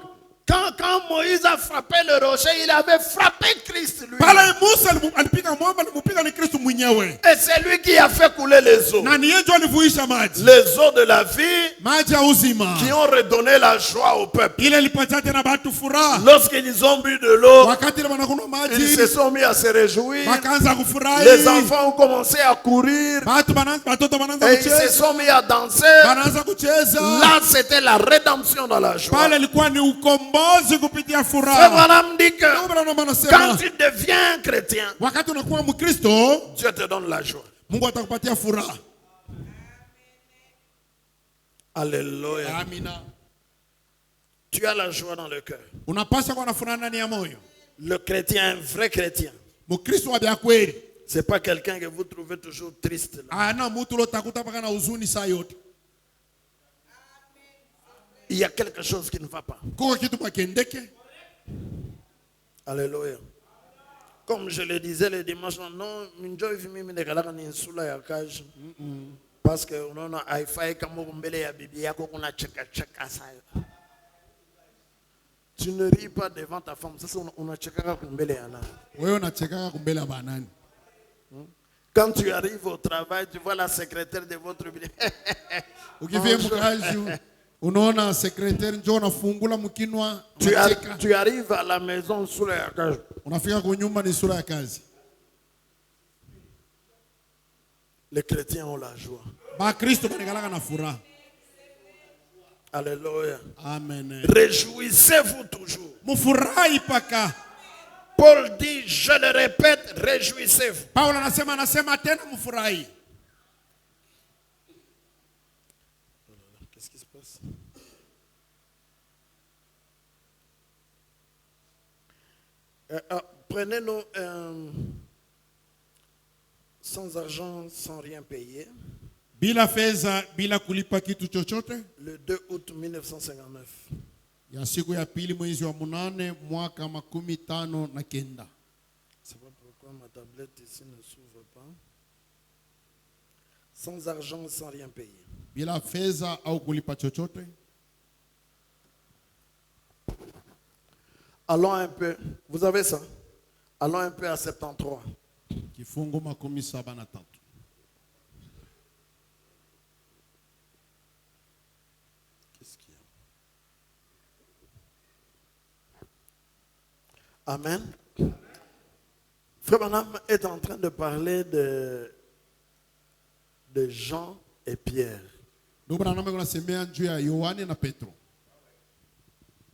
Quand Moïse a frappé le rocher, il avait frappé Christ lui. Pale Musa alipiga mwamba, alimupiga ni Kristo mwenyewe. Et c'est lui qui a fait couler les eaux. Na ni yeye ndio alivuisha maji. Les eaux de la vie Maji ya uzima. qui ont redonné la joie au peuple. Ile ilipatia tena watu furaha. Lorsqu'ils ont bu de l'eau, Wakati ile wanakunywa ils maji, se sont mis à se réjouir. wakaanza kufurahi. Les enfants ont commencé à courir Watoto wanaanza et ils se kucheza. sont mis à danser. Wanaanza kucheza. Là, c'était la rédemption dans la joie. Pale ilikuwa ni ukombozi kupitia Frère furaha. Branham dit que Branham quand anasema tu deviens chrétien, wakati unakuwa Mkristo, Dieu te donne la joie. Mungu atakupatia furaha. Alléluia. Amina. Tu as la joie dans le cœur. Unapaswa kuwa na furaha ndani ya moyo. Le chrétien, un vrai chrétien, Mkristo wa bia kweli c'est pas quelqu'un que vous trouvez toujours triste. Là. ana mtu lotakuta paka na huzuni saa yote. Il y a quelque chose qui ne va pas. Kuko kitu makendeke. Alléluia. Comme je le disais le dimanche, non, minjo hivi mimi nekalaka ni insula ya kaji. Parce que unaona haifai kama mbele ya bibi yako kuna cheka cheka sayo. Tu ne ris pas devant ta femme, sasa unacheka mbele ya nani? Wewe unacheka kumbele ya banani? Quand tu arrives au travail, tu vois la secrétaire de votre bureau. Ukivie mkazi unaona secrétaire njoo unafungula mkinwa unacheka. Tu arrives à la maison sous la cage. Unafika kwa nyumba ni sura ya kazi. Les chrétiens ont la joie. Ba Kristo banakalaka na furaha. Alléluia. Amen. Réjouissez-vous toujours. Mufurahi paka. Paul dit, je le répète, réjouissez-vous. Paulo anasema tena mufurahi. Qu'est-ce qui se passe? Prenez-nous sans argent, sans rien payer. Bila fedha, bila kulipa kitu chochote. Le 2 août 1959. Ya siku ya pili mwezi wa 8 mwaka 1959. C'est pas pourquoi ma tablette ici ne s'ouvre pas. Sans argent, sans rien payer. Bila fedha au kulipa chochote. Allons un peu. Vous avez ça? Allons un peu à 73. Kifungu 73. Qu'est-ce qu'il y a? Amen. Frère Branham est en train de parler de Jean et Pierre. Ndugu Branham anasemea juu ya Yohane na Petro.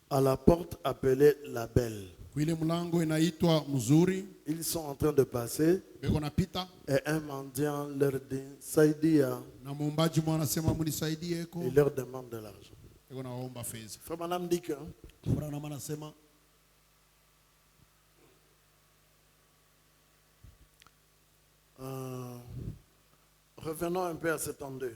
À la porte appelée la Belle. Kuile mlango inaitwa Mzuri. Ils sont en train de passer. Beko napita. Et un mendiant leur dit, Saidia. Na muombaji mwana anasema munisaidie eko. Il leur demande de l'argent. Eko naomba fedha. Frère Branham dit que Branham anasema revenons un peu à 72.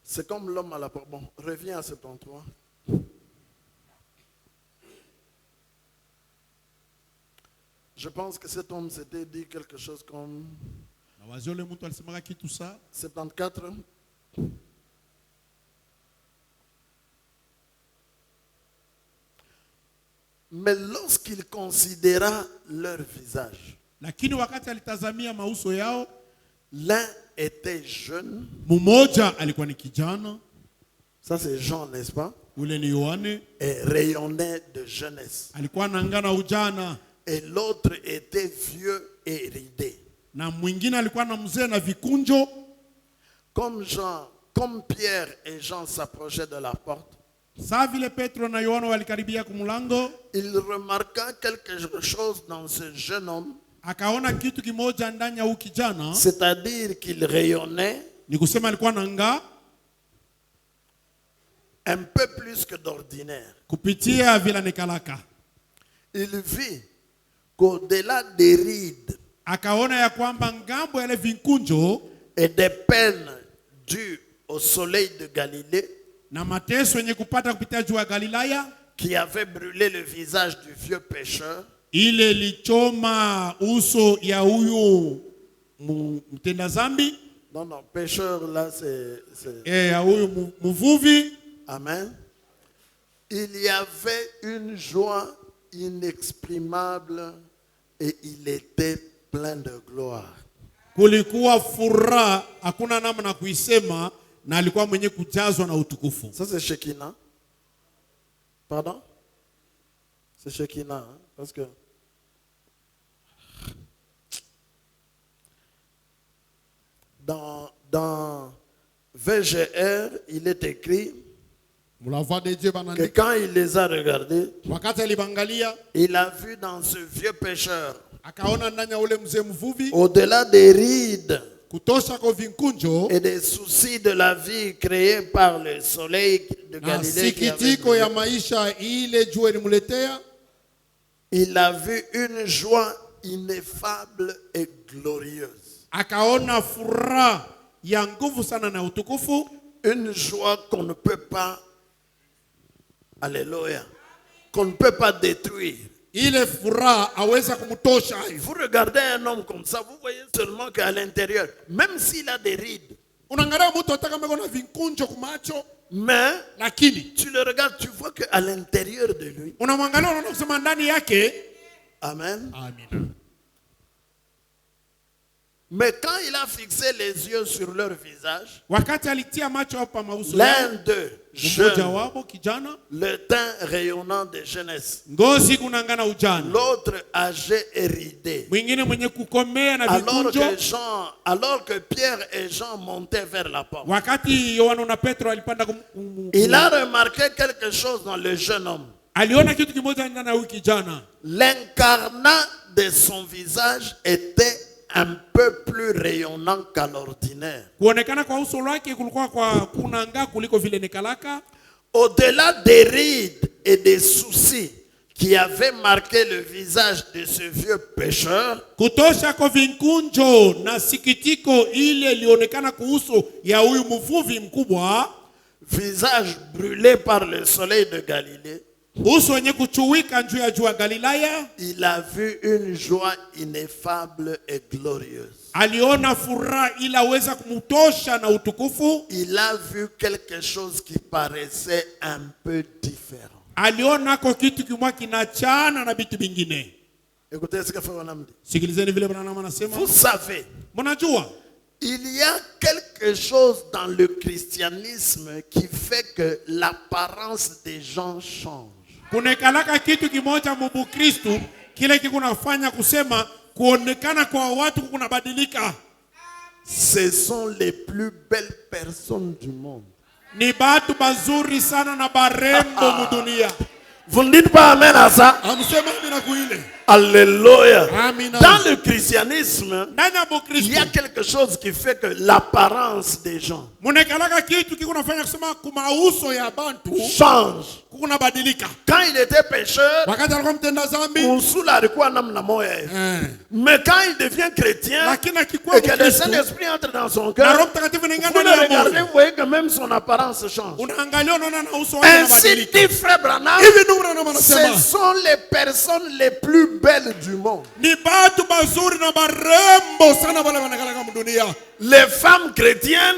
C'est comme l'homme à la porte. Bon, reviens à 73. Je pense que cet homme s'était dit quelque chose comme na wazio le mtu alisemaka kitu saa 74. Mais lorsqu'il considéra leur visage, lakini wakati alitazamia mauso yao, l'un était jeune. mmoja alikuwa ni kijana, Ça c'est Jean, n'est-ce pas? ule ni Yohane, Et rayonnait de jeunesse. alikuwa anangana ujana, Et l'autre était vieux et ridé. na mwingine alikuwa na mzee na vikunjo. Comme Pierre et Jean s'approchaient de la porte, Saa vile Petro na Yohana walikaribia kumlango, il remarqua quelque chose dans ce jeune homme, akaona kitu kimoja ndani ya kijana, c'est-à-dire qu'il rayonnait ni kusema alikuwa nanga un peu plus que d'ordinaire. kupitia vile nekalaka. Il vit qu'au-delà des rides Akaona ya kwamba ngambo yale vikunjo et des peines dues au soleil de Galilée, na mateso yenye kupata kupitia juu ya Galilaya, qui avait brûlé le visage du vieux pécheur, ile lichoma uso ya huyu mtenda zambi, non, pécheur là c'est... ya huyu mvuvi. Amen. Il y avait une joie inexprimable et il était plein de gloire. Kulikuwa furaha hakuna namna kuisema, na alikuwa mwenye kujazwa na utukufu. Ça c'est Shekinah. Pardon? C'est Shekinah, hein? Parce que dans VGR, il est écrit Mlava de Dieu que banandika, quand il les a regardés, wakati alibangalia il a vu dans ce vieux pécheur, akaona ndani ya ule mzee mvuvi, au-delà des rides kutosha kwa vinkunjo et des soucis de la vie créés par le soleil de na Galilée, qui avait sikitiko ya brûlé, maisha ile jua limuletea, il a vu une joie ineffable et glorieuse. akaona furaha ya nguvu sana na utukufu, Une joie qu'on ne peut pas, alléluia, qu'on ne peut pas détruire. ile furaha aweza kumtosha. Vous regardez un homme comme ça, vous voyez seulement qu'à l'intérieur, même s'il a des rides, Unaangalia mtu ataka mbona na vinkunjo kumacho, mais lakini tu le regardes, tu vois qu'à l'intérieur de lui, unamwangalia unaona kusema ndani yake. amen. Amina. Mais quand il a fixé les yeux sur leur visage, Wakati alitia macho hapa mauso l'un yao, d'eux, mmoja jeune, wao kijana, le teint rayonnant de jeunesse, ngozi kunangana ujana, l'autre âgé et ridé. mwingine mwenye kukomea na vikunjo. Alors que Pierre et Jean montaient vers la porte, Wakati Yohana na Petro alipanda il a remarqué quelque chose dans le jeune homme. aliona kitu kimoja ndani ya huyu kijana. L'incarnat de son visage était un peu plus rayonnant qu'à l'ordinaire. Kuonekana kwa uso wake kulikuwa kwa kunanga kuliko vile nekalaka. Au-delà des rides et des soucis qui avaient marqué le visage de ce vieux pécheur, Kutosha kwa vinkunjo na sikitiko ile lionekana kuhusu ya huyu mvuvi mkubwa, visage brûlé par le soleil de Galilée, uso wenye kuchuwika juu ya jua Galilaya, il a vu une joie ineffable et glorieuse. aliona furaha ila aweza kumtosha na utukufu. Il a vu quelque chose qui paraissait un peu différent. Aliona kwa kitu kimwa kinachana na vitu vingine. Écoutez ce que Frère Branham dit. Sikilizeni vile Branham anasema. Vous savez, Mnajua il y a quelque quelque chose dans le christianisme qui fait que l'apparence des gens change. Kunekalaka kitu kimoja mubukristu kile kikunafanya kusema kuonekana kwa watu kunabadilika. Ce sont les plus belles personnes du monde. Ni batu bazuri sana na barembo mudunia. Vous ne dites pas amen à ça? Amsema mina kuile. Alléluia. Amina. Dans le christianisme, il y a quelque chose qui fait que l'apparence des gens munekalaka kitu kikunafanya kusema kumauso ya bantu change. kunabadilika. Quand il était pécheur, Wakati alikuwa mtenda zambi, Ursula alikuwa namna moya hivi. Mais quand il devient chrétien lakini akikuwa et que le Mkristo Saint-Esprit entre dans son na cœur, Roho Mtakatifu anaingia vous le ndani ya regardez, moyo, vous voyez que même son apparence change. unaangalia unaona na uso wake Ainsi unabadilika. dit Frère Branham, Hivi ndio Branham anasema. ce sont les personnes les plus belles du monde. Ni batu bazuri na barembo sana wale wanakalaka mdunia. Les femmes chrétiennes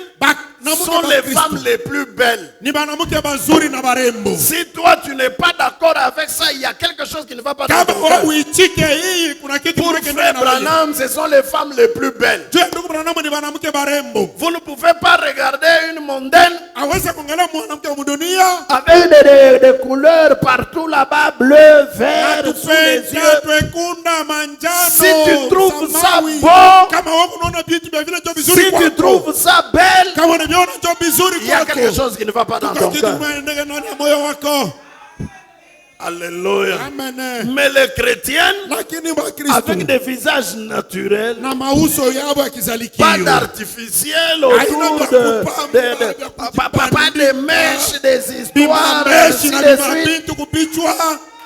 sont les femmes les plus belles. Ni banamuke bazuri na barembo. Si toi tu n'es pas d'accord avec ça, il y a quelque chose qui ne va pas dans Kama ton wewe cœur. uitike hii kuna kitu Pour kimeke Frère ndani na wewe. Branham, ce sont les femmes les plus belles. Je ndugu Branham ni banamuke barembo. Vous ne pouvez pas regarder une mondaine Aweza kuangalia mwanamke wa dunia avec des couleurs partout là-bas, bleu, vert, sous les yeux. twekunda manjano. Si tu trouves ça samawi. beau, Kama wewe unaona vitu vya vile ndio si vizuri tu kwako. trouves ça belle, Kama unaviona ndio vizuri il y a kwako. quelque chose qui ne va pas dans ton Kitu cœur. kinaendelea ndani ya moyo wako. Alléluia. Amen. Mais les chrétiennes, Lakini avec Wakristo des visages naturels, na mauso yao ya kizalikio. pas d'artificiel autour pas de mèches, des histoires, ainsi Bimameshi na de suite. bimabintu kupichwa.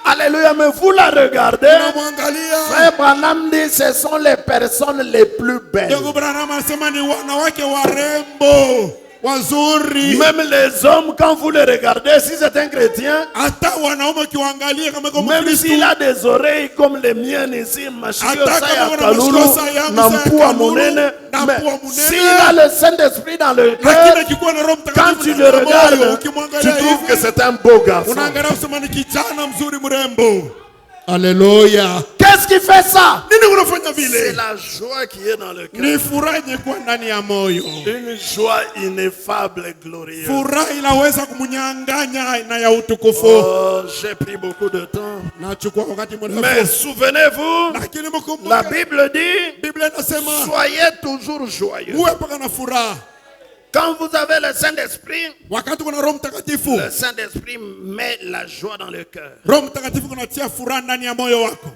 Alléluia, mais vous la regardez. Unamwangalia. Frère Branham dit ce sont les personnes les plus belles. Ndugu Branham anasema ni wanawake warembo, wazuri. Même les hommes, quand vous les regardez, si c'est un chrétien, Hata wanaume kiwaangalia kama kama même Mkristo. s'il a des oreilles comme les miennes ici, mashikio Hata saya kama una kalulu, mashikio saya na saya mpua kalulu, munene, na mais mpua munene. s'il a le Saint-Esprit dans le Lakini cœur, akikuwa na Roho quand Mtakatifu tu ndani le ya moyo, regardes, tu ukimwangalia trouves que hivi, c'est un beau garçon. unaangalia usema ni kijana mzuri mrembo. Haleluya. Qu'est-ce qui fait ça? Nini unafanya C'est vile? la joie qui est dans le cœur. Ni furaha yenye ndani ya moyo. Une joie ineffable et glorieuse. Furaha inaweza kumunyang'anya na ya utukufu. Oh, j'ai pris beaucoup de temps. Nachukua wakati Mais mrefu. souvenez-vous, Lakini la mkumbuka Bible dit, Biblia inasema soyez toujours joyeux. uwe paka na furaha. Quand vous avez le Saint-Esprit, Wakati kuna Roho Mtakatifu, le Saint-Esprit met la joie dans le cœur. Roho Mtakatifu kunatia furaha ndani ya moyo wako.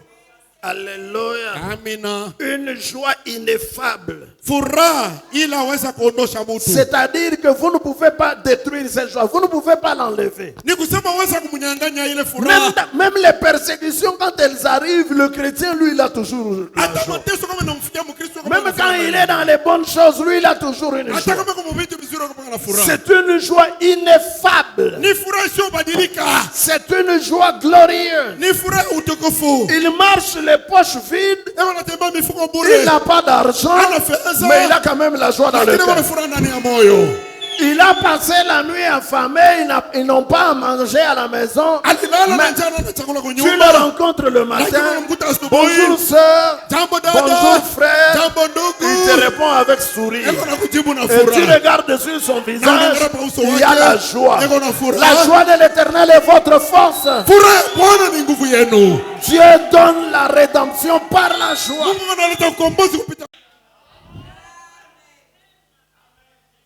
Alléluia. Amina. Une joie ineffable. Furaha ila weza kuondosha mtu. C'est-à-dire que vous ne pouvez pas détruire cette joie. Vous ne pouvez pas l'enlever. Ni kusema weza kumnyang'anya ile furaha. Même les persécutions, quand elles arrivent, le chrétien, lui, il a toujours la Hata joie. mateso kama namfikia Mkristo kama Même quand anafuraha il ndani. est dans les bonnes choses, lui, il a toujours une Hata joie. kama kwa vitu vizuri kwa na furaha. C'est une joie ineffable. Ni furaha isiyobadilika. C'est une joie glorieuse. Ni furaha utukufu. Il marche les poches vides. Ewa natembea mifuko Il bure. n'a pas d'argent, Ana fedha. mais il a quand même la joie dans le Lakini wana cœur. furaha ndani ya moyo. Il a passé la nuit affamé, ils n'ont pas à manger à la maison. Alilala na Mais njaa na chakula kwa tu le nyumba. rencontres le Lakini matin. unamkuta asubuhi. Bonjour sœur, Jambo dada. bonjour frère. Jambo Il te ndugu. répond avec sourire. Eko na kujibu na Et tu furaha. regardes sur son visage, il y a la joie. Eko na La furaha. joie de l'Éternel est votre force. Furaha ya Bwana ni nguvu yenu. Dieu donne la rédemption par la joie. Mungu analeta ukombozi kupita.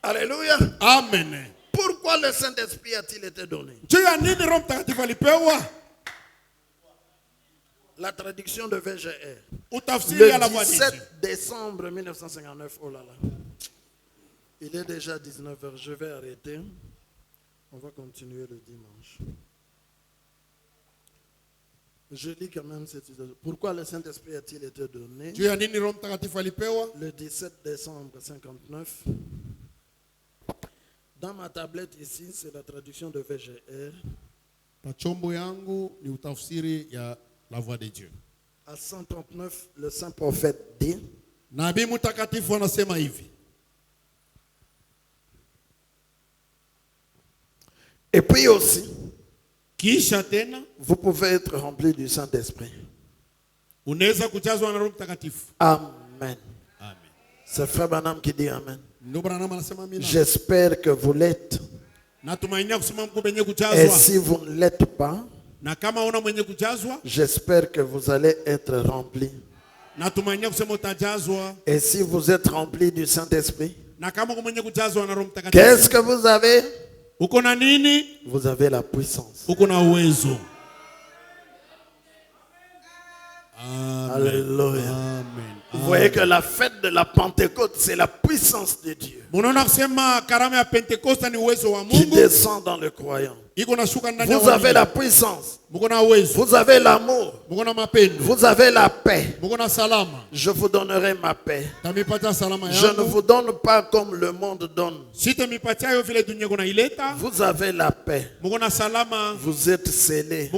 Alléluia. Amen. Pourquoi le Saint-Esprit a-t-il été donné? Juu ya nini Roho Mtakatifu alipewa? La traduction de VGR. Utafsiri ya la Le voix de 17 Dieu. décembre 1959, oh là là. Il est déjà 19h, je vais arrêter. On va continuer le dimanche. Je lis quand même cette idée. Pourquoi le Saint-Esprit a-t-il été donné? Juu ya nini Roho Mtakatifu alipewa? Le 17 décembre 59. Dans ma tablette ici, c'est la traduction de VGR. Pachombo yangu ni utafsiri ya la voix de Dieu. À 139, le saint prophète dit, Nabii mtakatifu anasema hivi. et puis aussi, Kisha tena vous pouvez être rempli du Saint-Esprit. unaweza kujazwa na Roho Mtakatifu. Amen. Amen. C'est Frère Branham qui dit Amen. J'espère que vous l'êtes. Et si vous ne l'êtes pas, j'espère que vous allez être remplis. Et si vous êtes remplis du Saint-Esprit, qu'est-ce que vous avez? Vous avez la puissance. Alléluia. Vous voyez que la fête de la Pentecôte, c'est la puissance de Dieu qui descend dans le croyant. Vous avez la puissance. Vous avez l'amour. Vous avez la paix. Je vous donnerai ma paix. Je ne vous donne pas comme le monde donne. Vous avez la paix. Vous êtes scellés.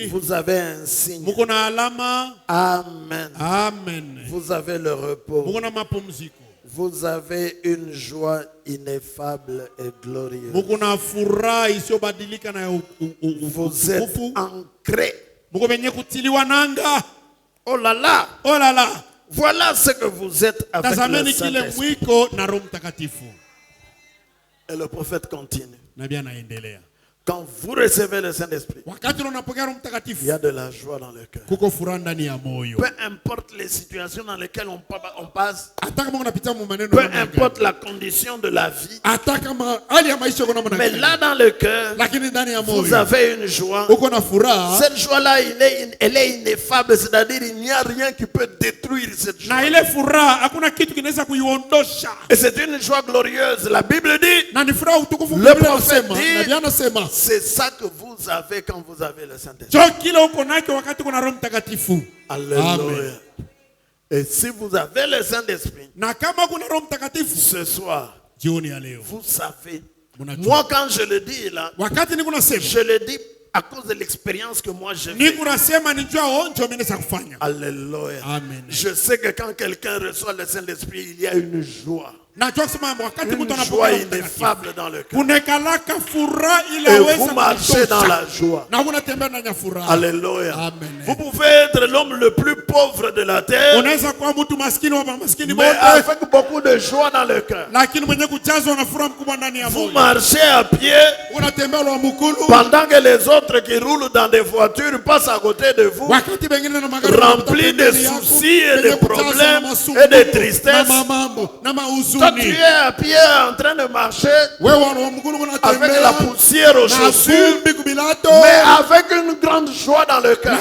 Vous avez un signe. Amen. Vous avez le repos. Vous avez une joie ineffable et glorieuse. Vous êtes ancrés. Oh là là. Oh là là. Voilà ce que vous êtes avec le Saint-Esprit. Et le prophète continue. Quand vous recevez le Saint-Esprit, il y a de la joie dans le cœur. Peu importe les situations dans lesquelles on passe, peu importe la condition de la vie, mais là dans le cœur, vous avez une joie. Cette joie-là, elle est ineffable, c'est-à-dire il n'y a rien qui peut détruire cette joie. Et c'est une joie glorieuse. La Bible dit, le prophète dit, c'est ça que vous avez quand vous avez le Saint-Esprit. Alléluia. Et si vous avez le Saint-Esprit, ce soir, vous savez, moi quand je le dis là, je le dis à cause de l'expérience que moi j'ai faite. Alléluia. Je sais que quand quelqu'un reçoit le Saint-Esprit, il y a une joie. Une joie ineffable dans le cœur. Et vous marchez dans la joie. Alléluia. Vous pouvez être l'homme le plus pauvre de la terre, mais avec beaucoup de joie dans le cœur. Vous marchez à pied pendant que les autres qui roulent dans des voitures passent à côté de vous, remplis de soucis et de problèmes et de tristesse. Toi, tu es à pied en train de marcher avec la poussière aux chaussures, mais avec une grande joie dans le cœur.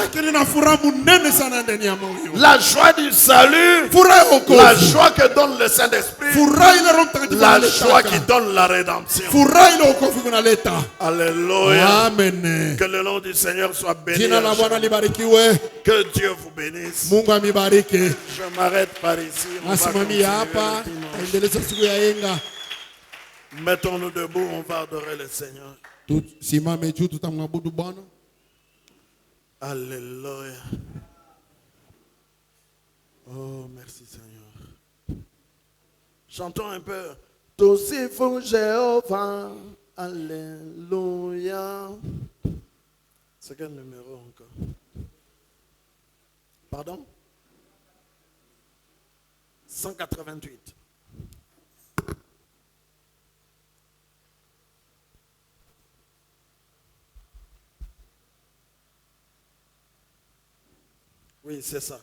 La joie du salut, la joie que donne le Saint-Esprit, la joie qui donne la rédemption. Alléluia. Que le nom du Seigneur soit béni. Que Dieu vous bénisse. Je m'arrête par ici. Mettons-nous debout, on va adorer le Seigneur. Alléluia. Oh, merci Seigneur. Chantons un peu. Tout c'est fou Jéhovah. Alléluia. C'est quel numéro encore? Pardon? 188. Oui, c'est ça.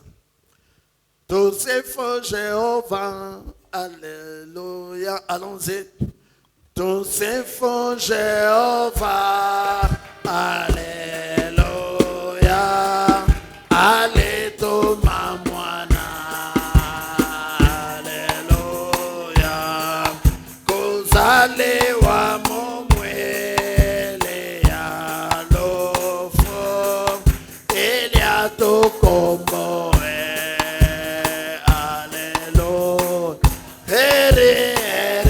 Tout c'est faux Jéhovah. Alléluia. Allons-y. Tout c'est faux Jéhovah. Alléluia. Allez, Thomas, moana. Alléluia. Kozale wa momwele ya lofo. Elia tokombo. Alléluia. Ere,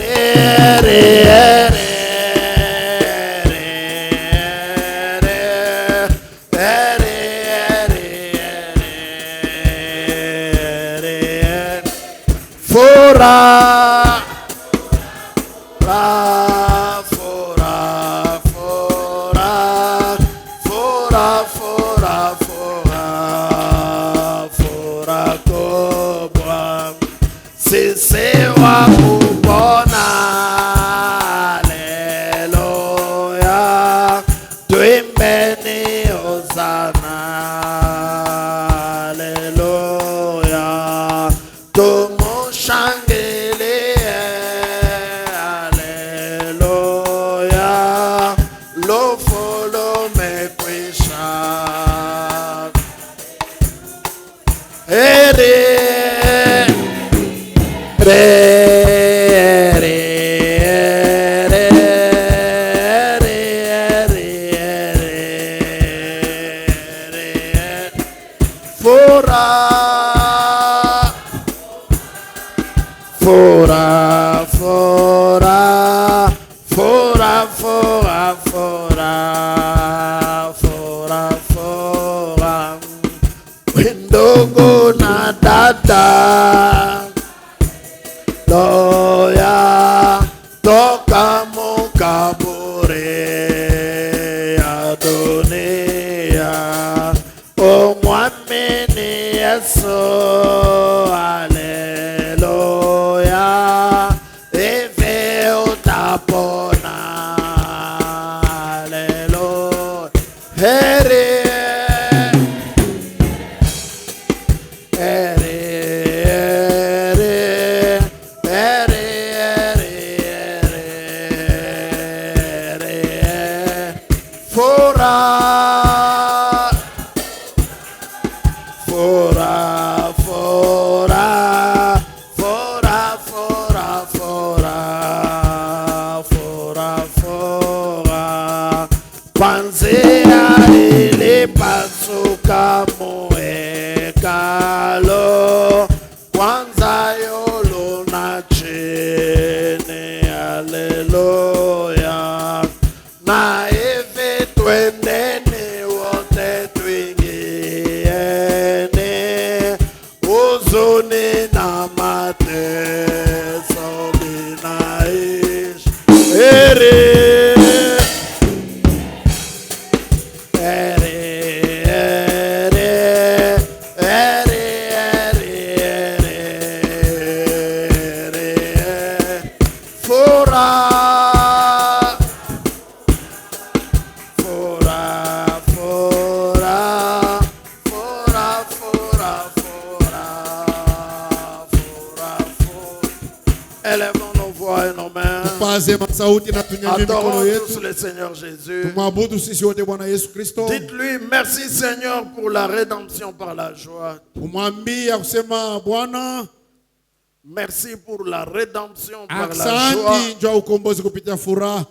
ere, ere. Fora, fora, fora, fora, fora, fora, fora. Ndogo na dada loya toka mukabure ya dunia omwamini Yesu haleluya ive utapona haleluya heri Panzea ile pasuka muhekalo kwanza yolo na chini haleluya na hivi twendeni wote tuingieni huzuni na mateso binaishi Élevons nos voix et nos mains. Tupaze masauti na tunyanyue mikono Adorons tous yetu. le Seigneur Jésus. Tumwabudu sisi wote Bwana Yesu Kristo. Dites-lui merci Seigneur pour la rédemption par la joie. Umwambia kusema Bwana, Merci pour la rédemption par la joie. aksanti njoo ukombozi kupitia furaha.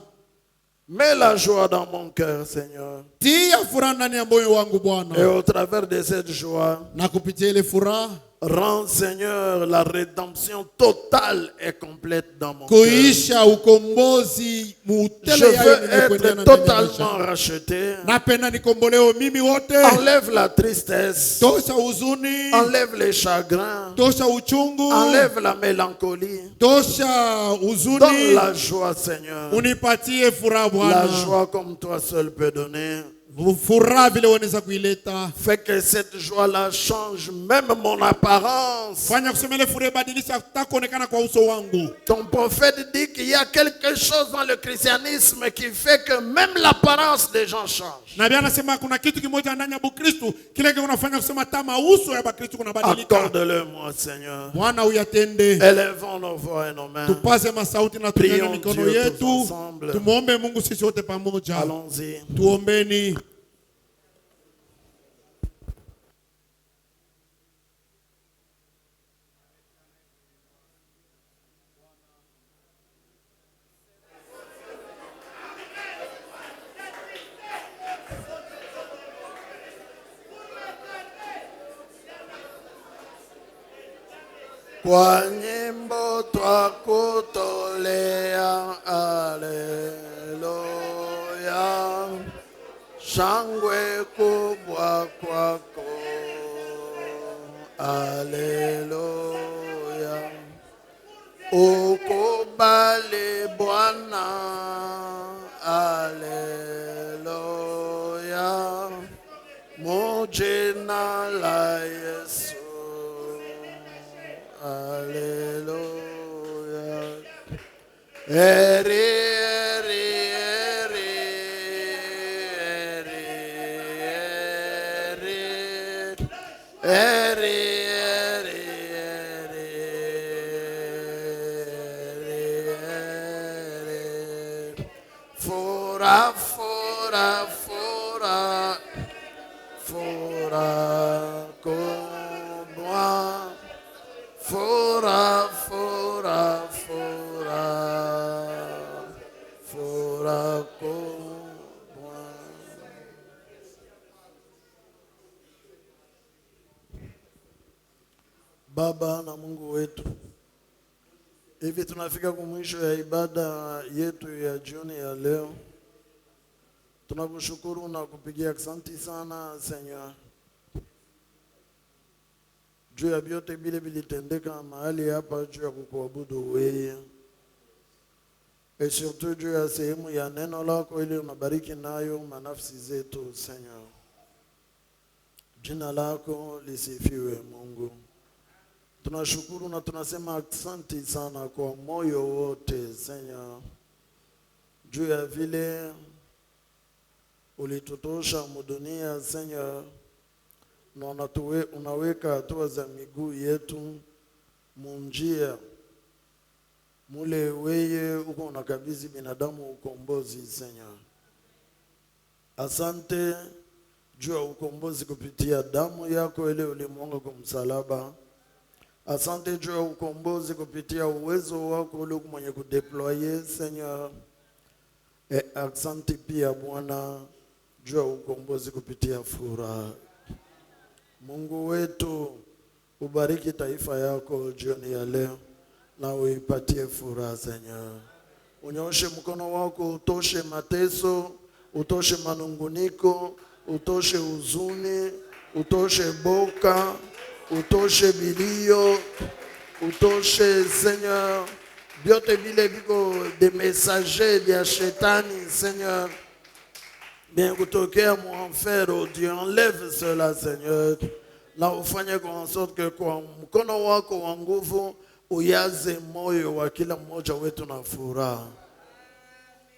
Mets la joie dans mon cœur, Seigneur. Tia furaha ndani ya moyo wangu Et Bwana. au travers de cette joie, Na kupitia ile furaha rends, Seigneur, la rédemption totale et complète dans mon cœur. kuisha ukombozi Je mutele yayo veux nimekwendea être na totalement racheté. napenda nikombolewe mimi wote. Enlève la tristesse. Tosha huzuni, Enlève les chagrins. tosha uchungu, Enlève la mélancolie. tosha Donne huzuni, la joie, Seigneur. unipatie furaha La Bwana. joie comme toi seul peux donner. Furaha vile unaweza kuileta. Fais que cette joie-là change même mon apparence. Fanya kusema ile furaha ibadilisha hata kuonekana kwa uso wangu. Ton prophète dit qu'il y a quelque chose dans le christianisme qui fait que même l'apparence des gens change. Nabii anasema kuna kitu kimoja ndani ya Bukristo kile kinafanya kusema hata uso ya Bakristo kunabadilika. Accorde-le-moi, Seigneur. Bwana uyatende. Élevons nos voix et nos mains. Tupaze masauti na tunyanyue Prions mikono Dieu tous yetu. ensemble. Tumuombe Mungu sisi wote pamoja. Allons-y. Tuombeni. Kwa nyimbo twakutolea, haleluya, shangwe kubwa kwako, haleluya, ukubali Bwana, haleluya, mujina la Yesu. Alléluia. Eri, eri, eri, eri, eri, eri, eri, eri, eri. Fora, fora, fora, fora, como Baba na Mungu wetu, hivi tunafika kumwisho ya ibada yetu ya jioni ya leo. Tunakushukuru na kupigia asante sana Seigneur juu ya vyote vile vilitendeka mahali hapa, juu ya kukuabudu wewe, et surtout juu ya sehemu ya neno lako ili unabariki nayo manafsi zetu Seigneur. Jina lako lisifiwe Mungu. Tunashukuru na tunasema asante sana kwa moyo wote Seigneur, juu ya vile ulitutosha mudunia Seigneur, na unaweka hatua za miguu yetu munjia mule weye uko unakabidhi binadamu ukombozi Seigneur. Asante juu ya ukombozi kupitia damu yako ile ulimwanga kwa msalaba. Asante juu ya ukombozi kupitia uwezo wako ule mwenye kudeployer Seigneur. Asante pia Bwana juu ya ukombozi kupitia furaha. Mungu wetu, ubariki taifa yako jioni ya leo na uipatie furaha Seigneur. Unyoshe mkono wako, utoshe mateso, utoshe manunguniko, utoshe huzuni, utoshe boka, utoshe bilio, utoshe Seigneur vyote vile viko de messagers vya shetani Seigneur, bien kutokea mu enfer. Oh Dieu, enlève cela Seigneur, na ufanye en sorte que kwa mkono wako wa nguvu uyaze moyo wa kila mmoja wetu na furaha.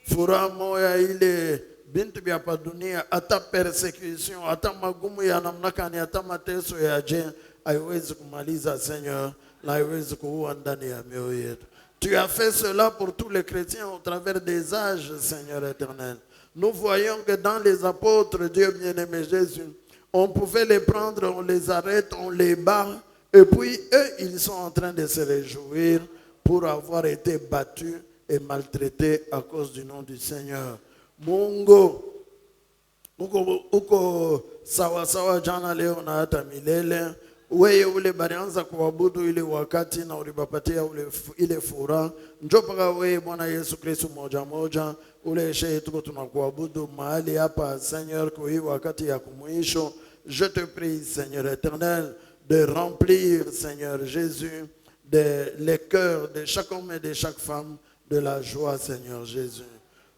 Furaha moya ile bintu vya pa dunia, hata persecution, hata magumu ya namna gani, hata mateso ya je haiwezi kumaliza Seigneur, na haiwezi kuua ndani ya mioyo yetu. Tu as fait cela pour tous les chrétiens au travers des âges, Seigneur éternel. Nous voyons que dans les apôtres, Dieu bien-aimé Jésus, on pouvait les prendre, on les arrête, on les bat, et puis eux, ils sont en train de se réjouir pour avoir été battus et maltraités à cause du nom du Seigneur. Mungu, uko sawa sawa jana leo na hata milele. Wewe ule barianza kuabudu ile wakati na ulibapatia ile furaha. Njoo paka wewe Bwana Yesu Kristo moja moja ule shehe tuko tunakuabudu mahali hapa Seigneur kwa hii wakati ya kumwisho. Je te prie Seigneur éternel de remplir Seigneur Jésus les cœurs de chaque homme et de chaque femme de la joie Seigneur Jésus.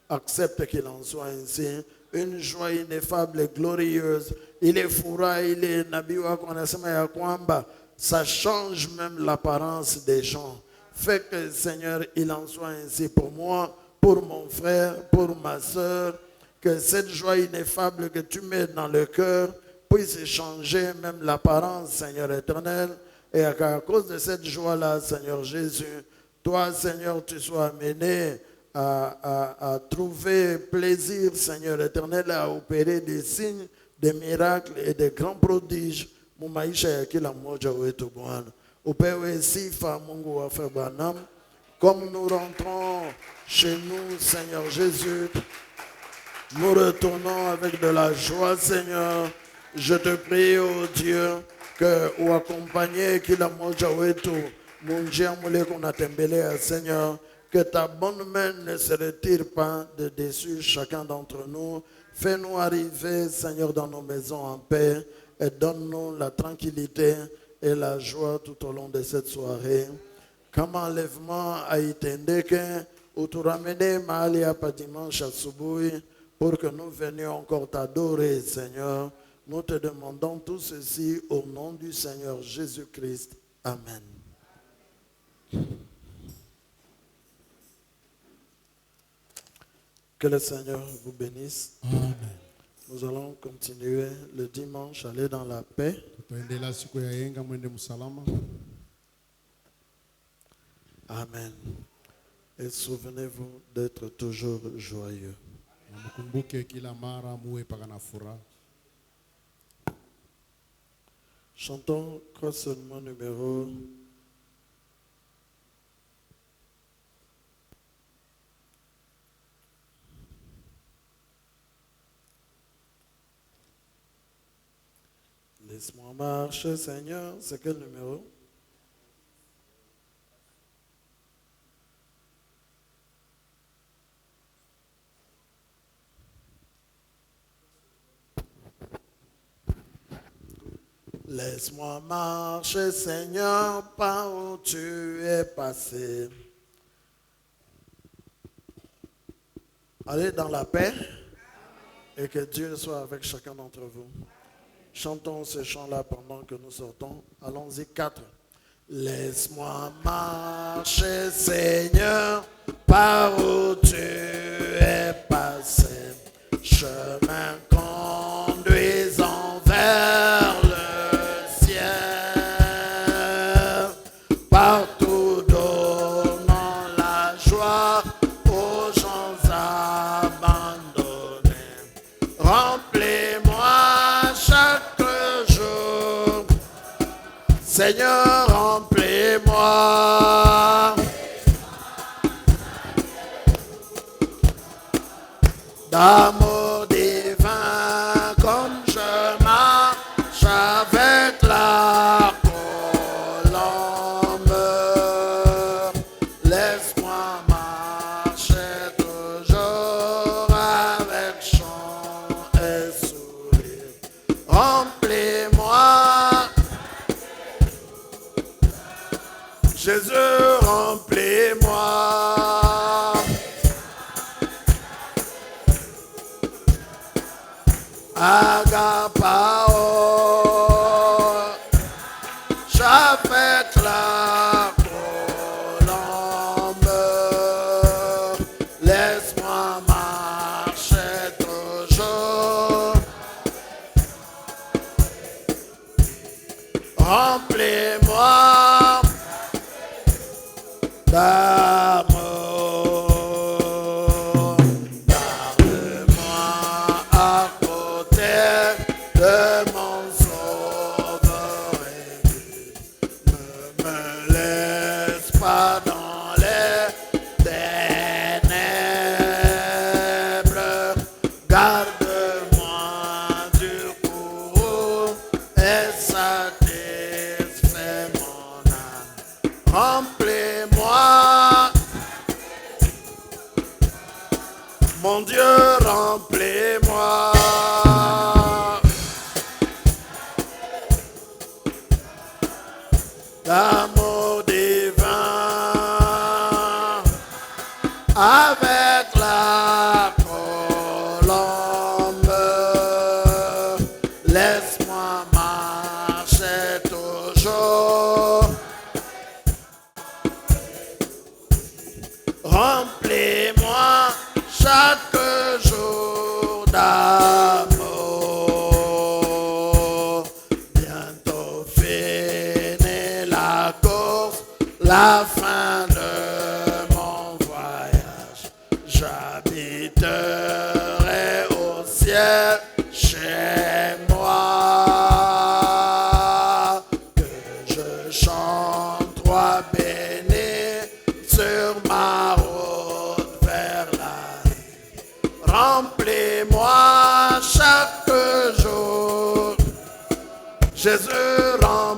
Accepte qu'il en soit ainsi. Une joie ineffable et glorieuse. Il est fura, il est nabi wako anasema ya kwamba ça change même l'apparence des gens. Fait que Seigneur, il en soit ainsi pour moi, pour mon frère, pour ma soeur, que cette joie ineffable que tu mets dans le cœur puisse changer même l'apparence, Seigneur éternel. Et à cause de cette joie-là, Seigneur Jésus, toi, Seigneur, tu sois amené à trouver plaisir, Seigneur éternel, à opérer des signes, des miracles et des grands prodiges. Mumaisha ya kila mmoja wetu Bwana. Upewe sifa Mungu wa Branham. Comme nous rentrons chez nous, Seigneur Jésus, nous retournons avec de la joie, Seigneur. Je te prie, oh Dieu, que ou accompagner kila mmoja wetu munjia mule kunatembelea, Seigneur. Que ta bonne main ne se retire pas de dessus chacun d'entre nous. Fais-nous arriver, Seigneur, dans nos maisons en paix et donne-nous la tranquillité et la joie tout au long de cette soirée. Comme enlèvement a itendeke, ou tu ramener mahali hapa dimanche asubuhi pour que nous venions encore t'adorer, Seigneur. Nous te demandons tout ceci au nom du Seigneur Jésus-Christ. Amen. Que le Seigneur vous bénisse. Amen. Nous allons continuer le dimanche, aller dans la paix. Tutaendelea siku ya yenga mwende msalama. Amen. Et souvenez-vous d'être toujours joyeux. Na mkumbuke kila mara muwe paka na furaha. Chantons seulement numéro 'Laisse-moi marcher, Seigneur'. C'est quel numéro? Laisse-moi marcher, Seigneur, par où tu es passé. Allez dans la paix et que Dieu soit avec chacun d'entre vous. Chantons ce chant-là pendant que nous sortons. Allons-y, 4. Laisse-moi marcher, Seigneur, par où tu es passé. Chemin conduisant vers le ciel. Partout donnant la joie aux gens abandonnés. Remplis-moi chaque jour. Seigneur, remplis-moi d'amour divin comme je marche avec la colombe. Laisse-moi marcher toujours avec chant et sourire. Remplis-moi, Jésus, remplis-moi. Agapao, j'avec la colombe. Laisse-moi marcher toujours. Remplis-moi d'amour. Garde-moi à côté de mon sauveur aigu. Ne me laisse pas dans les ténèbres. Garde-moi du courroux et satisfais mon âme. Remplis-moi, mon Dieu, remplis-moi. D'amour divin avec la colombe. Laisse-moi marcher toujours. Remplis-moi chaque jour d'amour. Bientôt fini la course, la fin de mon voyage. J'habiterai au ciel chez moi. Que je chante roi béni sur ma route vers la vie. Remplis-moi chaque jour. Jésus, remplis-moi.